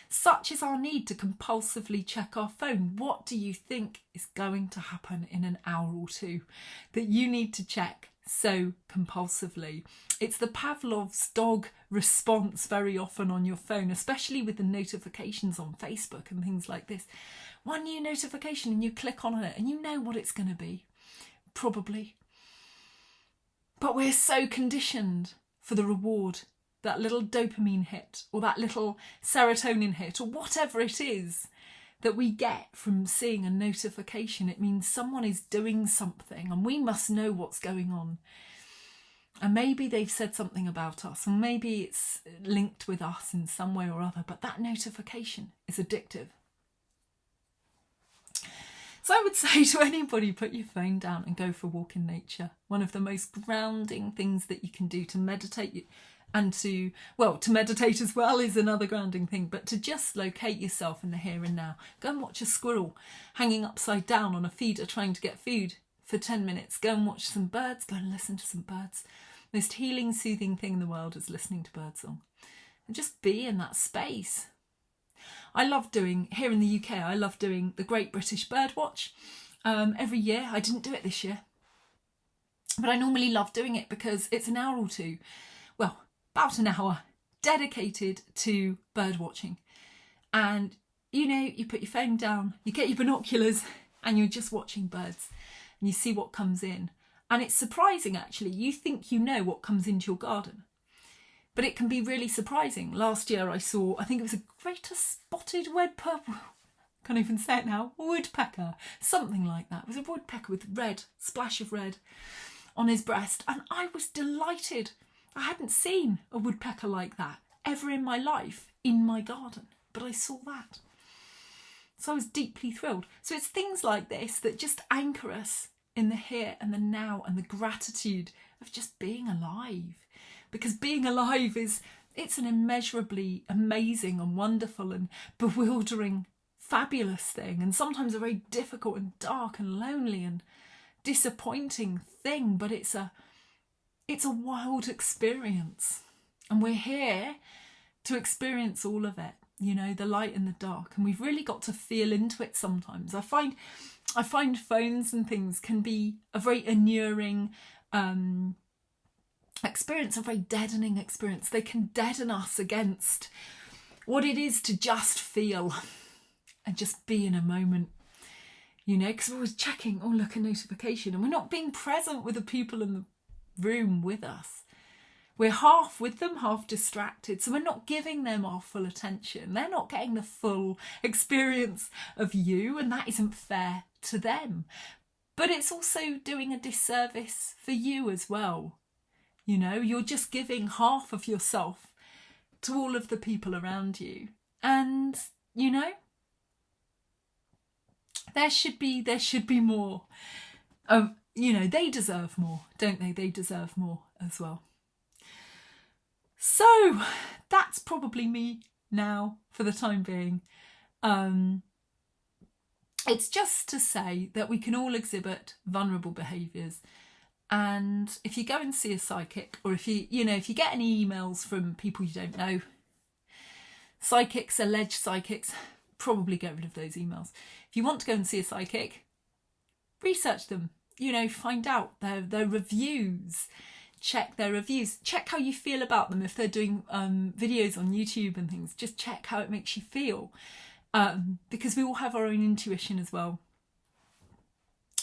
Such is our need to compulsively check our phone. What do you think is going to happen in an hour or 2 that you need to check so compulsively? It's the Pavlov's dog response very often on your phone, especially with the notifications on Facebook and things like this. One new notification and you click on it and you know what it's going to be, probably. But we're so conditioned for the reward, that little dopamine hit or that little serotonin hit or whatever it is that we get from seeing a notification. It means someone is doing something and we must know what's going on. And maybe they've said something about us, and maybe it's linked with us in some way or other, but that notification is addictive. So I would say to anybody, put your phone down and go for a walk in nature. One of the most grounding things that you can do to meditate, and to meditate as well is another grounding thing, but to just locate yourself in the here and now. Go and watch a squirrel hanging upside down on a feeder trying to get food for 10 minutes. Go and watch some birds, go and listen to some birds. Most healing, soothing thing in the world is listening to birdsong. And just be in that space. I love doing, here in the UK, I love doing the Great British Bird Watch every year. I didn't do it this year, but I normally love doing it because it's an hour or 2, well, about an hour, dedicated to bird watching. And, you put your phone down, you get your binoculars, and you're just watching birds, and you see what comes in. And it's surprising, actually. You think you know what comes into your garden, but it can be really surprising. Last year I saw, I think it was a greater spotted can't even say it now, woodpecker, something like that. It was a woodpecker with red, splash of red on his breast. And I was delighted. I hadn't seen a woodpecker like that ever in my life in my garden, but I saw that. So I was deeply thrilled. So it's things like this that just anchor us in the here and the now and the gratitude of just being alive. Because being alive it's an immeasurably amazing and wonderful and bewildering, fabulous thing. And sometimes a very difficult and dark and lonely and disappointing thing. But it's a wild experience. And we're here to experience all of it, you know, the light and the dark. And we've really got to feel into it sometimes. I find phones and things can be a very inuring experience, a very deadening experience. They can deaden us against what it is to just feel and just be in a moment, you know, because we're always checking, oh, look, a notification, and we're not being present with the people in the room with us. We're half with them, half distracted. So we're not giving them our full attention. They're not getting the full experience of you, and that isn't fair to them. But it's also doing a disservice for you as well. You know, you're just giving half of yourself to all of the people around you. And, you know, there should be more. You know, they deserve more, don't they? They deserve more as well. So that's probably me now for the time being. It's just to say that we can all exhibit vulnerable behaviours. And if you go and see a psychic, or if you get any emails from people you don't know, psychics, alleged psychics, probably get rid of those emails. If you want to go and see a psychic, research them, you know, find out their reviews. Check their reviews. Check how you feel about them. If they're doing videos on YouTube and things, just check how it makes you feel. Because we all have our own intuition as well.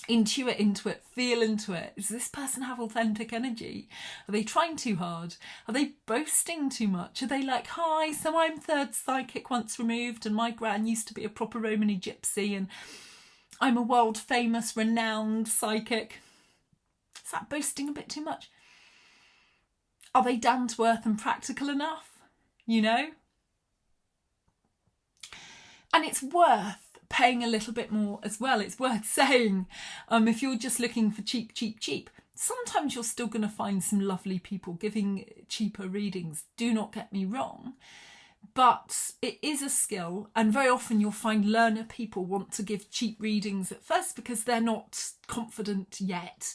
Intuit into it, feel into it. Does this person have authentic energy? Are they trying too hard? Are they boasting too much? Are they like, hi, so I'm third psychic once removed, and my gran used to be a proper Romany gypsy, and I'm a world famous, renowned psychic. Is that boasting a bit too much? Are they down to earth and practical enough? You know? And it's worth paying a little bit more as well. It's worth saying, if you're just looking for cheap, sometimes you're still going to find some lovely people giving cheaper readings. Do not get me wrong. But it is a skill, and very often you'll find learner people want to give cheap readings at first because they're not confident yet.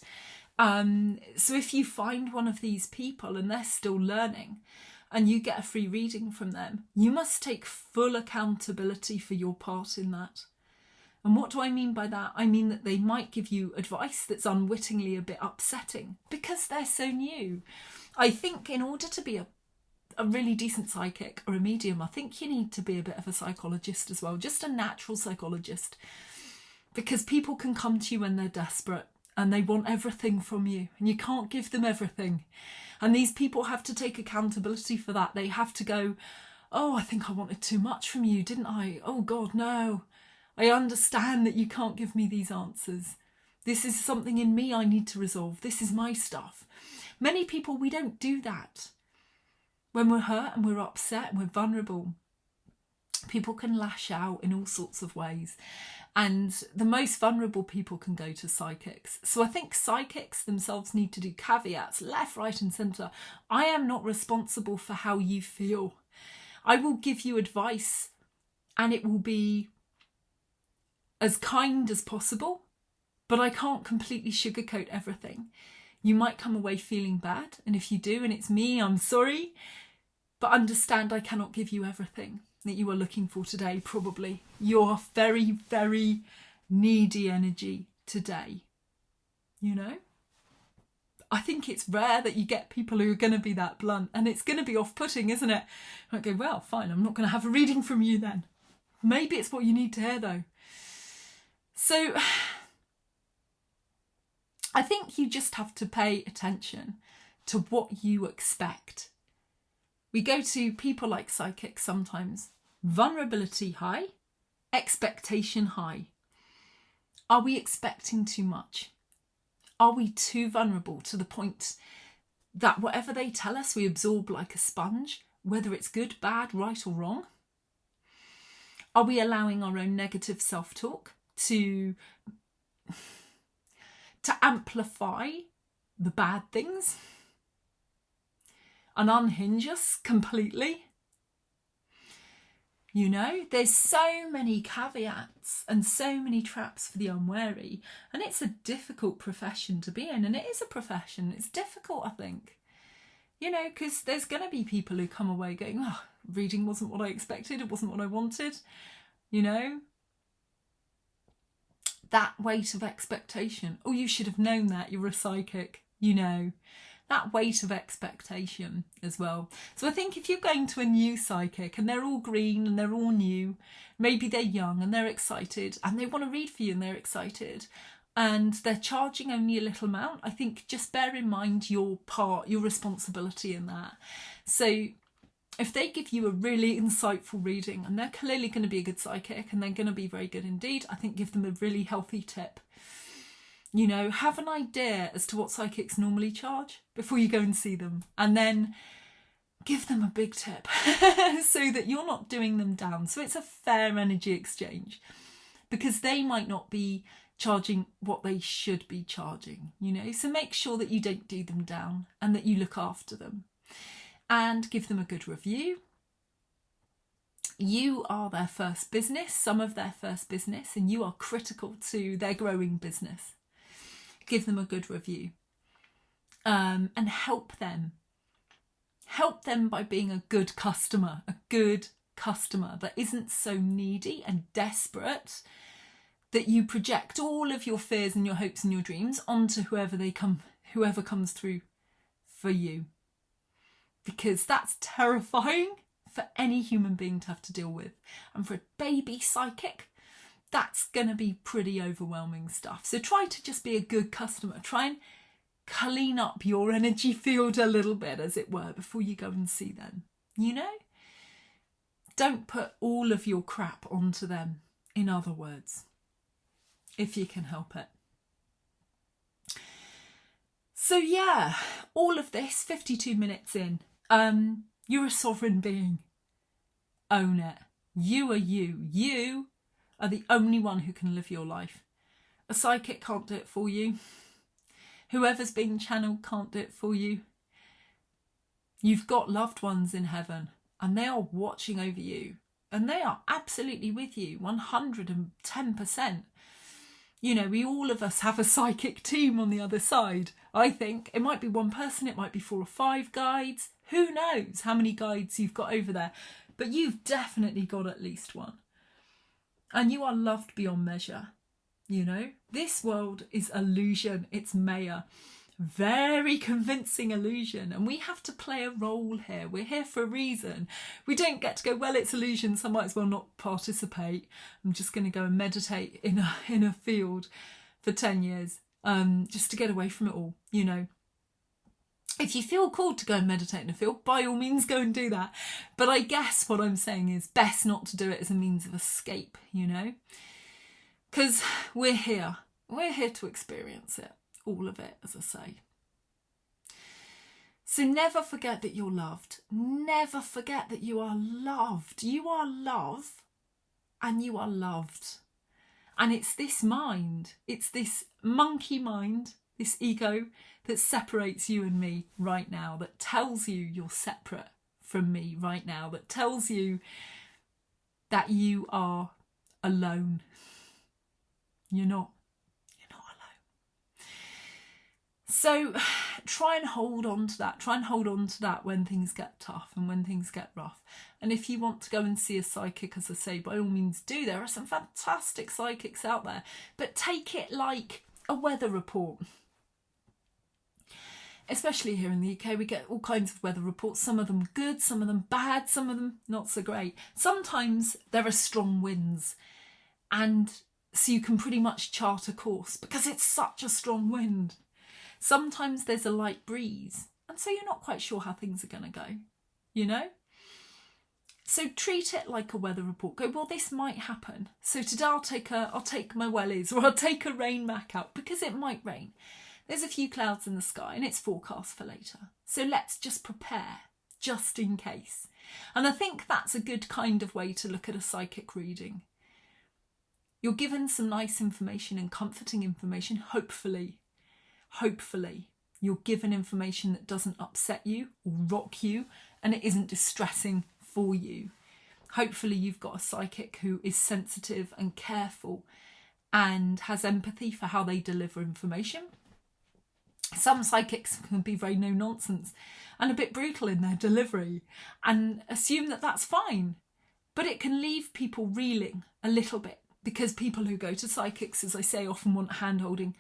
So if you find one of these people and they're still learning and you get a free reading from them, you must take full accountability for your part in that. And what do I mean by that? I mean that they might give you advice that's unwittingly a bit upsetting because they're so new. I think in order to be a really decent psychic or a medium, I think you need to be a bit of a psychologist as well, just a natural psychologist, because people can come to you when they're desperate and they want everything from you, and you can't give them everything. And these people have to take accountability for that. They have to go, oh, I think I wanted too much from you, didn't I? Oh God, no. I understand that you can't give me these answers. This is something in me I need to resolve. This is my stuff. Many people, we don't do that. When we're hurt and we're upset and we're vulnerable, people can lash out in all sorts of ways. And the most vulnerable people can go to psychics. So I think psychics themselves need to do caveats, left, right and centre. I am not responsible for how you feel. I will give you advice and it will be as kind as possible, but I can't completely sugarcoat everything. You might come away feeling bad, and if you do and it's me, I'm sorry, but understand I cannot give you everything that you are looking for today, probably. You're very, very needy energy today, you know? I think it's rare that you get people who are going to be that blunt, and it's going to be off-putting, isn't it? I might go, well, fine, I'm not going to have a reading from you then. Maybe it's what you need to hear though. So I think you just have to pay attention to what you expect. We go to people like psychics sometimes. Vulnerability high, expectation high. Are we expecting too much? Are we too vulnerable to the point that whatever they tell us we absorb like a sponge, whether it's good, bad, right or wrong? Are we allowing our own negative self-talk to amplify the bad things and unhinge us completely? You know, there's so many caveats and so many traps for the unwary, and it's a difficult profession to be in, and it is a profession. It's difficult, I think, you know, because there's going to be people who come away going, oh, reading wasn't what I expected, it wasn't what I wanted, you know. That weight of expectation. Oh, you should have known that, you're a psychic, you know. That weight of expectation as well. So I think if you're going to a new psychic and they're all green and they're all new, maybe they're young and they're excited and they want to read for you and they're excited and they're charging only a little amount, I think just bear in mind your part, your responsibility in that. So if they give you a really insightful reading and they're clearly going to be a good psychic and they're going to be very good indeed, I think give them a really healthy tip. You know, have an idea as to what psychics normally charge before you go and see them, and then give them a big tip so that you're not doing them down. So it's a fair energy exchange, because they might not be charging what they should be charging, you know. So make sure that you don't do them down and that you look after them and give them a good review. You are their first business, some of their first business, and you are critical to their growing business. Give them a good review and help them. Help them by being a good customer that isn't so needy and desperate that you project all of your fears and your hopes and your dreams onto whoever comes through for you. Because that's terrifying for any human being to have to deal with. And for a baby psychic, that's going to be pretty overwhelming stuff. So try to just be a good customer. Try and clean up your energy field a little bit, as it were, before you go and see them. You know? Don't put all of your crap onto them, in other words, if you can help it. So yeah, all of this, 52 minutes in, you're a sovereign being. Own it. You are you. You are the only one who can live your life. A psychic can't do it for you. Whoever's being channeled can't do it for you. You've got loved ones in heaven and they are watching over you and they are absolutely with you 110%. You know, all of us have a psychic team on the other side. I think it might be one person, it might be 4 or 5 guides. Who knows how many guides you've got over there, but you've definitely got at least one. And you are loved beyond measure, you know. This world is illusion, it's Maya. Very convincing illusion. And we have to play a role here. We're here for a reason. We don't get to go, well, it's illusion, so I might as well not participate. I'm just going to go and meditate in a field for 10 years just to get away from it all, you know. If you feel called to go and meditate in a field, by all means go and do that. But I guess what I'm saying is best not to do it as a means of escape, you know. Because we're here to experience it, all of it, as I say. So never forget that you're loved. Never forget that you are loved. You are love and you are loved. And it's this mind, it's this monkey mind, this ego that separates you and me right now, that tells you you're separate from me right now, that tells you that you are alone. You're not alone. So try and hold on to that. Try and hold on to that when things get tough and when things get rough. And if you want to go and see a psychic, as I say, by all means do. There are some fantastic psychics out there, but take it like a weather report. Especially here in the UK, we get all kinds of weather reports, some of them good, some of them bad, some of them not so great. Sometimes there are strong winds, and so you can pretty much chart a course because it's such a strong wind. Sometimes there's a light breeze, and so you're not quite sure how things are going to go, you know? So treat it like a weather report. Go, well, this might happen. So today I'll take my wellies, or I'll take a rain mac out because it might rain. There's a few clouds in the sky and it's forecast for later. So let's just prepare just in case. And I think that's a good kind of way to look at a psychic reading. You're given some nice information and comforting information, hopefully. Hopefully, you're given information that doesn't upset you or rock you, and it isn't distressing for you. Hopefully you've got a psychic who is sensitive and careful and has empathy for how they deliver information. Some psychics can be very no-nonsense and a bit brutal in their delivery and assume that that's fine. But it can leave people reeling a little bit, because people who go to psychics, as I say, often want hand-holding.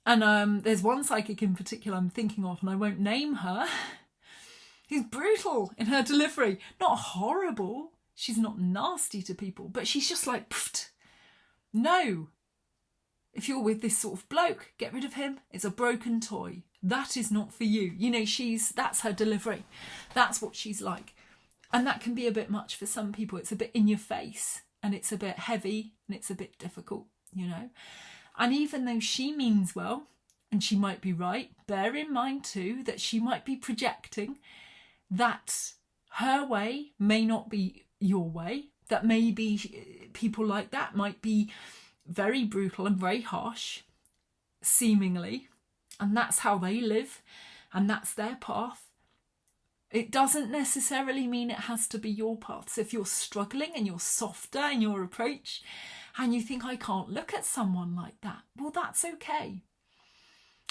And there's one psychic in particular I'm thinking of, and I won't name her, who's brutal in her delivery. Not horrible. She's not nasty to people, but she's just like, pfft, no. If you're with this sort of bloke, get rid of him. It's a broken toy. That is not for you. You know, that's her delivery. That's what she's like. And that can be a bit much for some people. It's a bit in your face, and it's a bit heavy, and it's a bit difficult, you know. And even though she means well, and she might be right, bear in mind too that she might be projecting that her way may not be your way, that maybe people like that might be very brutal and very harsh, seemingly, and that's how they live, and that's their path. It doesn't necessarily mean it has to be your path. So if you're struggling and you're softer in your approach, and you think, I can't look at someone like that, well, that's okay.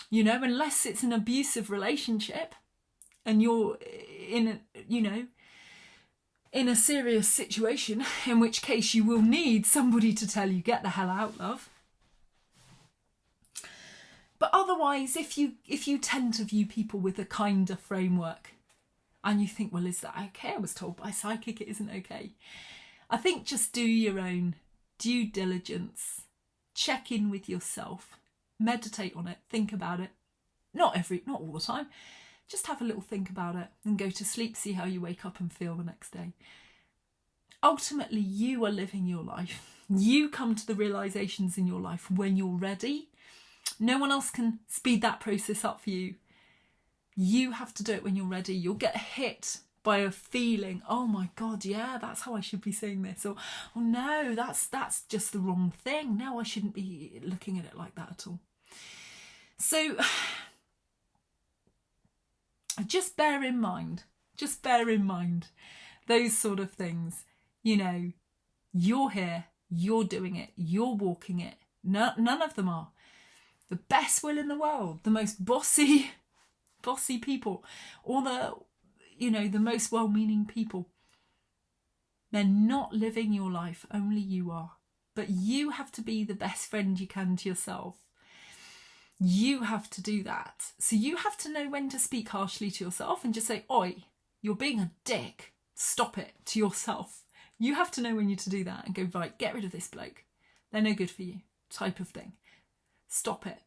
You know, unless it's an abusive relationship and you're in a serious situation, in which case you will need somebody to tell you, get the hell out, love. But otherwise, if you tend to view people with a kinder framework, and you think, well, is that okay? I was told by a psychic it isn't okay. I think just do your own due diligence, check in with yourself, meditate on it, think about it. Not all the time. Just have a little think about it and go to sleep, see how you wake up and feel the next day. Ultimately, you are living your life. You come to the realizations in your life when you're ready. No one else can speed that process up for you. You have to do it when you're ready. You'll get hit by a feeling, oh my God, yeah, that's how I should be saying this. Or, oh no, that's just the wrong thing. No, I shouldn't be looking at it like that at all. So just bear in mind those sort of things. You know, you're here, you're doing it, you're walking it. None of them are. The best will in the world, the most bossy people, or the most well-meaning people. They're not living your life, only you are. But you have to be the best friend you can to yourself. You have to do that. So you have to know when to speak harshly to yourself and just say, oi, you're being a dick. Stop it, to yourself. You have to know when to do that and go, right, get rid of this bloke. They're no good for you, type of thing. Stop it.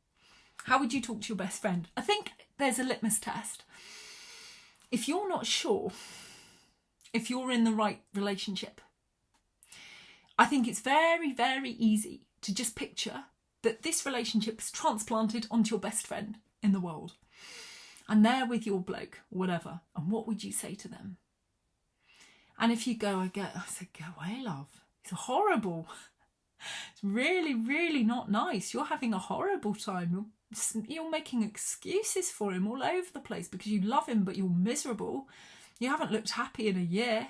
How would you talk to your best friend? I think there's a litmus test. If you're not sure if you're in the right relationship, I think it's very, very easy to just picture that this relationship is transplanted onto your best friend in the world. And they're with your bloke, or whatever. And what would you say to them? And if you go, I said, go away, love. It's horrible. It's really, really not nice. You're having a horrible time. You're making excuses for him all over the place because you love him, but you're miserable. You haven't looked happy in a year.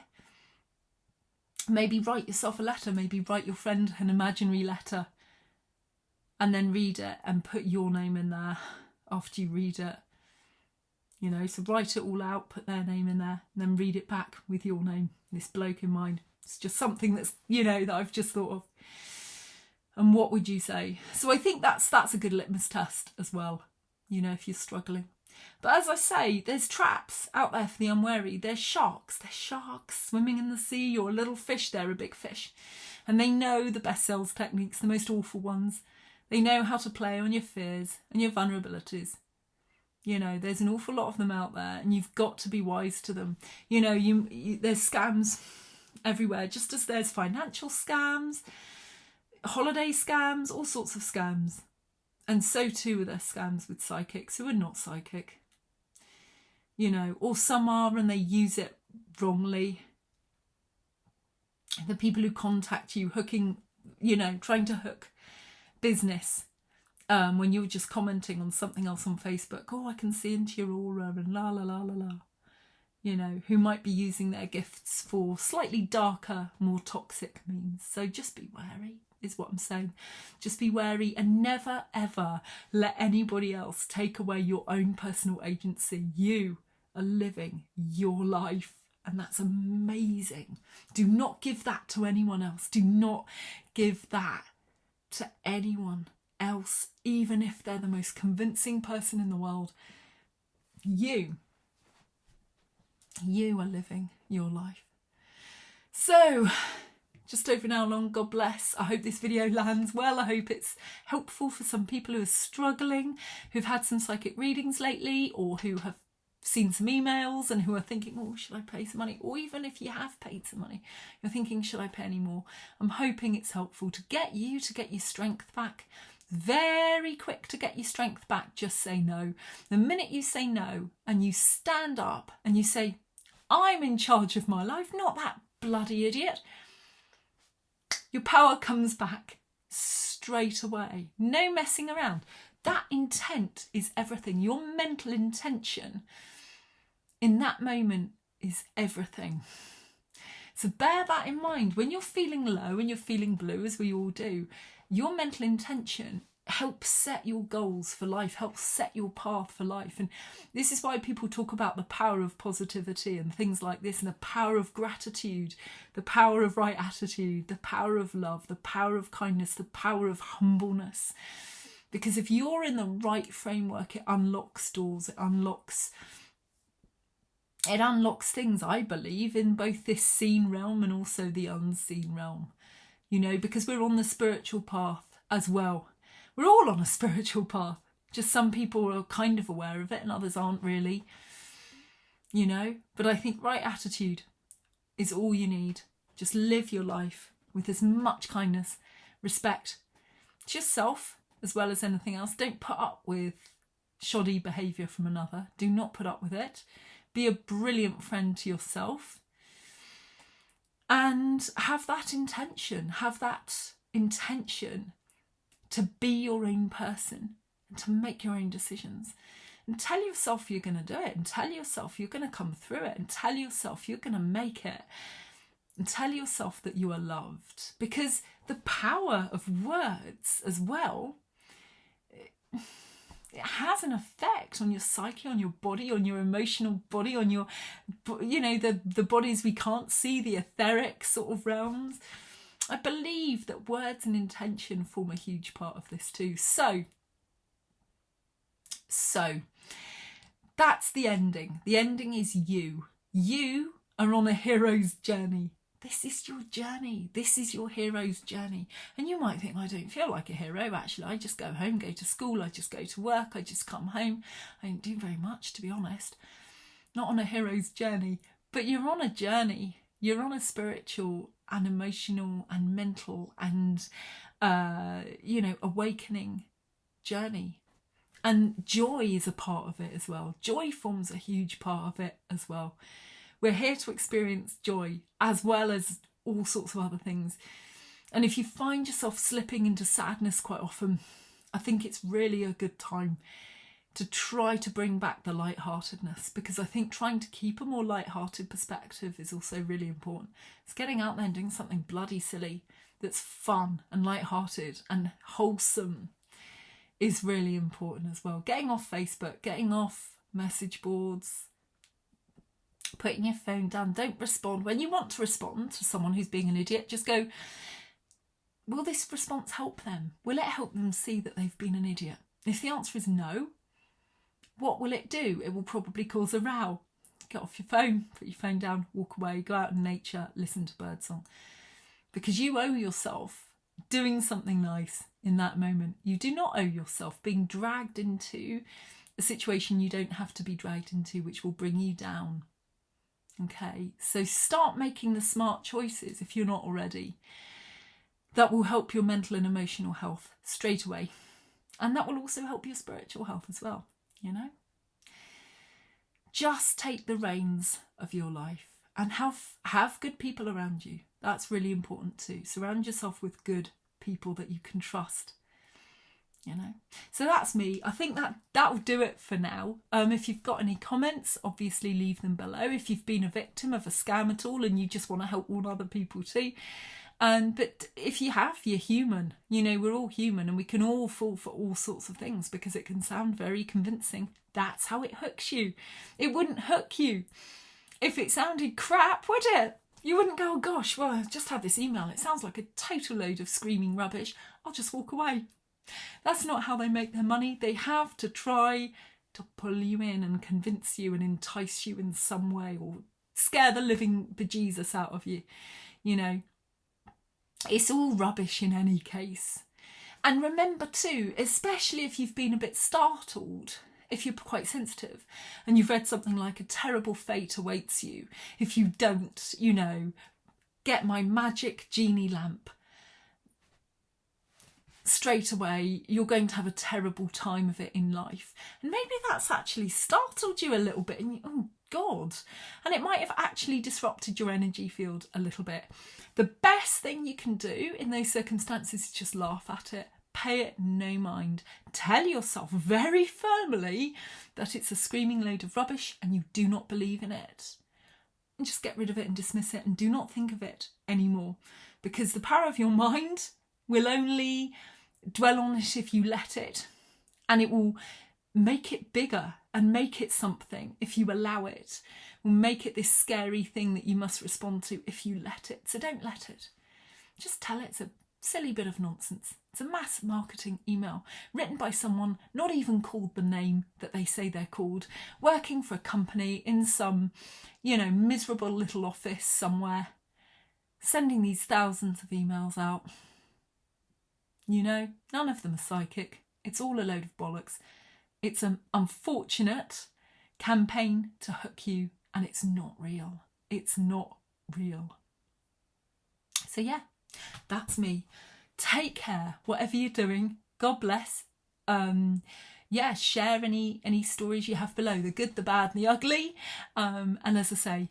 Maybe write yourself a letter. Maybe write your friend an imaginary letter and then read it and put your name in there after you read it. You know, so write it all out, put their name in there, and then read it back with your name, this bloke in mind. It's just something that's, that I've just thought of. And what would you say? So I think that's a good litmus test as well, if you're struggling. But as I say, there's traps out there for the unwary. There's sharks. There's sharks swimming in the sea. You're a little fish, they're a big fish. And they know the best sales techniques, the most awful ones. They know how to play on your fears and your vulnerabilities. There's an awful lot of them out there, and you've got to be wise to them. There's scams everywhere, just as there's financial scams, holiday scams, all sorts of scams. And so too are there scams with psychics who are not psychic. Or some are and they use it wrongly. The people who contact you, hooking, trying to hook business when you're just commenting on something else on Facebook. Oh, I can see into your aura and la la la la la. Who might be using their gifts for slightly darker, more toxic means. So just be wary, is what I'm saying. Just be wary, and never ever let anybody else take away your own personal agency. You are living your life, and that's amazing. Do not give that to anyone else. Do not give that to anyone else, even if they're the most convincing person in the world. You are living your life. So, just over an hour long, God bless. I hope this video lands well. I hope it's helpful for some people who are struggling, who've had some psychic readings lately, or who have seen some emails and who are thinking, oh, should I pay some money? Or even if you have paid some money, you're thinking, should I pay any more? I'm hoping it's helpful to get your strength back. Very quick to get your strength back. Just say no. The minute you say no and you stand up and you say, I'm in charge of my life, not that bloody idiot, your power comes back straight away. No messing around. That intent is everything. Your mental intention in that moment is everything. So bear that in mind. When you're feeling low and you're feeling blue, as we all do, your mental intention helps set your goals for life, helps set your path for life. And this is why people talk about the power of positivity and things like this, and the power of gratitude, the power of right attitude, the power of love, the power of kindness, the power of humbleness. Because if you're in the right framework, it unlocks doors, it unlocks things, I believe, in both this seen realm and also the unseen realm. Because we're on the spiritual path as well. We're all on a spiritual path. Just some people are kind of aware of it and others aren't really. But I think right attitude is all you need. Just live your life with as much kindness, respect to yourself as well as anything else. Don't put up with shoddy behaviour from another. Do not put up with it. Be a brilliant friend to yourself. And have that intention to be your own person and to make your own decisions. And tell yourself you're going to do it, and tell yourself you're going to come through it, and tell yourself you're going to make it, and tell yourself that you are loved. Because the power of words as well, it has an effect on your psyche, on your body, on your emotional body, on your, the bodies we can't see, the etheric sort of realms. I believe that words and intention form a huge part of this too. So that's the ending. The ending is you. You are on a hero's journey. This is your journey. This is your hero's journey. And you might think, I don't feel like a hero. Actually, I just go home, go to school. I just go to work. I just come home. I don't do very much, to be honest. Not on a hero's journey. But you're on a journey. You're on a spiritual and emotional and mental and, awakening journey. And joy is a part of it as well. Joy forms a huge part of it as well. We're here to experience joy as well as all sorts of other things. And if you find yourself slipping into sadness quite often, I think it's really a good time to try to bring back the lightheartedness, because I think trying to keep a more lighthearted perspective is also really important. It's getting out there and doing something bloody silly that's fun and lighthearted and wholesome is really important as well. Getting off Facebook, getting off message boards, putting your phone down. Don't respond. When you want to respond to someone who's being an idiot, just go, will this response help them? Will it help them see that they've been an idiot? If the answer is no, what will it do? It will probably cause a row. Get off your phone, put your phone down, walk away, go out in nature, listen to birdsong. Because you owe yourself doing something nice in that moment. You do not owe yourself being dragged into a situation you don't have to be dragged into, which will bring you down. Okay, so start making the smart choices if you're not already. That will help your mental and emotional health straight away. And that will also help your spiritual health as well, Just take the reins of your life and have good people around you. That's really important too. Surround yourself with good people that you can trust. So that's me. I think that'll do it for now. If you've got any comments, obviously leave them below. If you've been a victim of a scam at all and you just want to help all other people too. But if you have, you're human. We're all human, and we can all fall for all sorts of things because it can sound very convincing. That's how it hooks you. It wouldn't hook you if it sounded crap, would it? You wouldn't go, oh gosh, well, I just had this email. It sounds like a total load of screaming rubbish. I'll just walk away. That's not how they make their money. They have to try to pull you in and convince you and entice you in some way, or scare the living bejesus out of you. It's all rubbish in any case. And remember too, especially if you've been a bit startled, if you're quite sensitive and you've read something like a terrible fate awaits you if you don't, get my magic genie lamp, straight away you're going to have a terrible time of it in life. And maybe that's actually startled you a little bit and oh God, and it might have actually disrupted your energy field a little bit. The best thing you can do in those circumstances is just laugh at it. Pay it no mind. Tell yourself very firmly that it's a screaming load of rubbish and you do not believe in it. And just get rid of it and dismiss it and do not think of it anymore, because the power of your mind will only dwell on it if you let it, and it will make it bigger and make it something if you allow it. Will make it this scary thing that you must respond to if you let it. So don't let it. Just tell it it's a silly bit of nonsense. It's a mass marketing email written by someone not even called the name that they say they're called, working for a company in some, miserable little office somewhere, sending these thousands of emails out. None of them are psychic. It's all a load of bollocks. It's an unfortunate campaign to hook you, and it's not real. It's not real. So yeah, that's me. Take care, whatever you're doing. God bless. Share any stories you have below, the good, the bad, and the ugly. And as I say,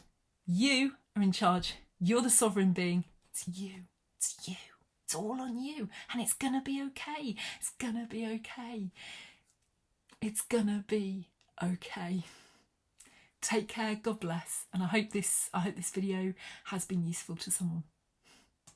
you are in charge. You're the sovereign being. It's you. It's you. It's all on you, and it's gonna be okay. It's gonna be okay. It's gonna be okay. Take care. God bless, and I hope this video has been useful to someone.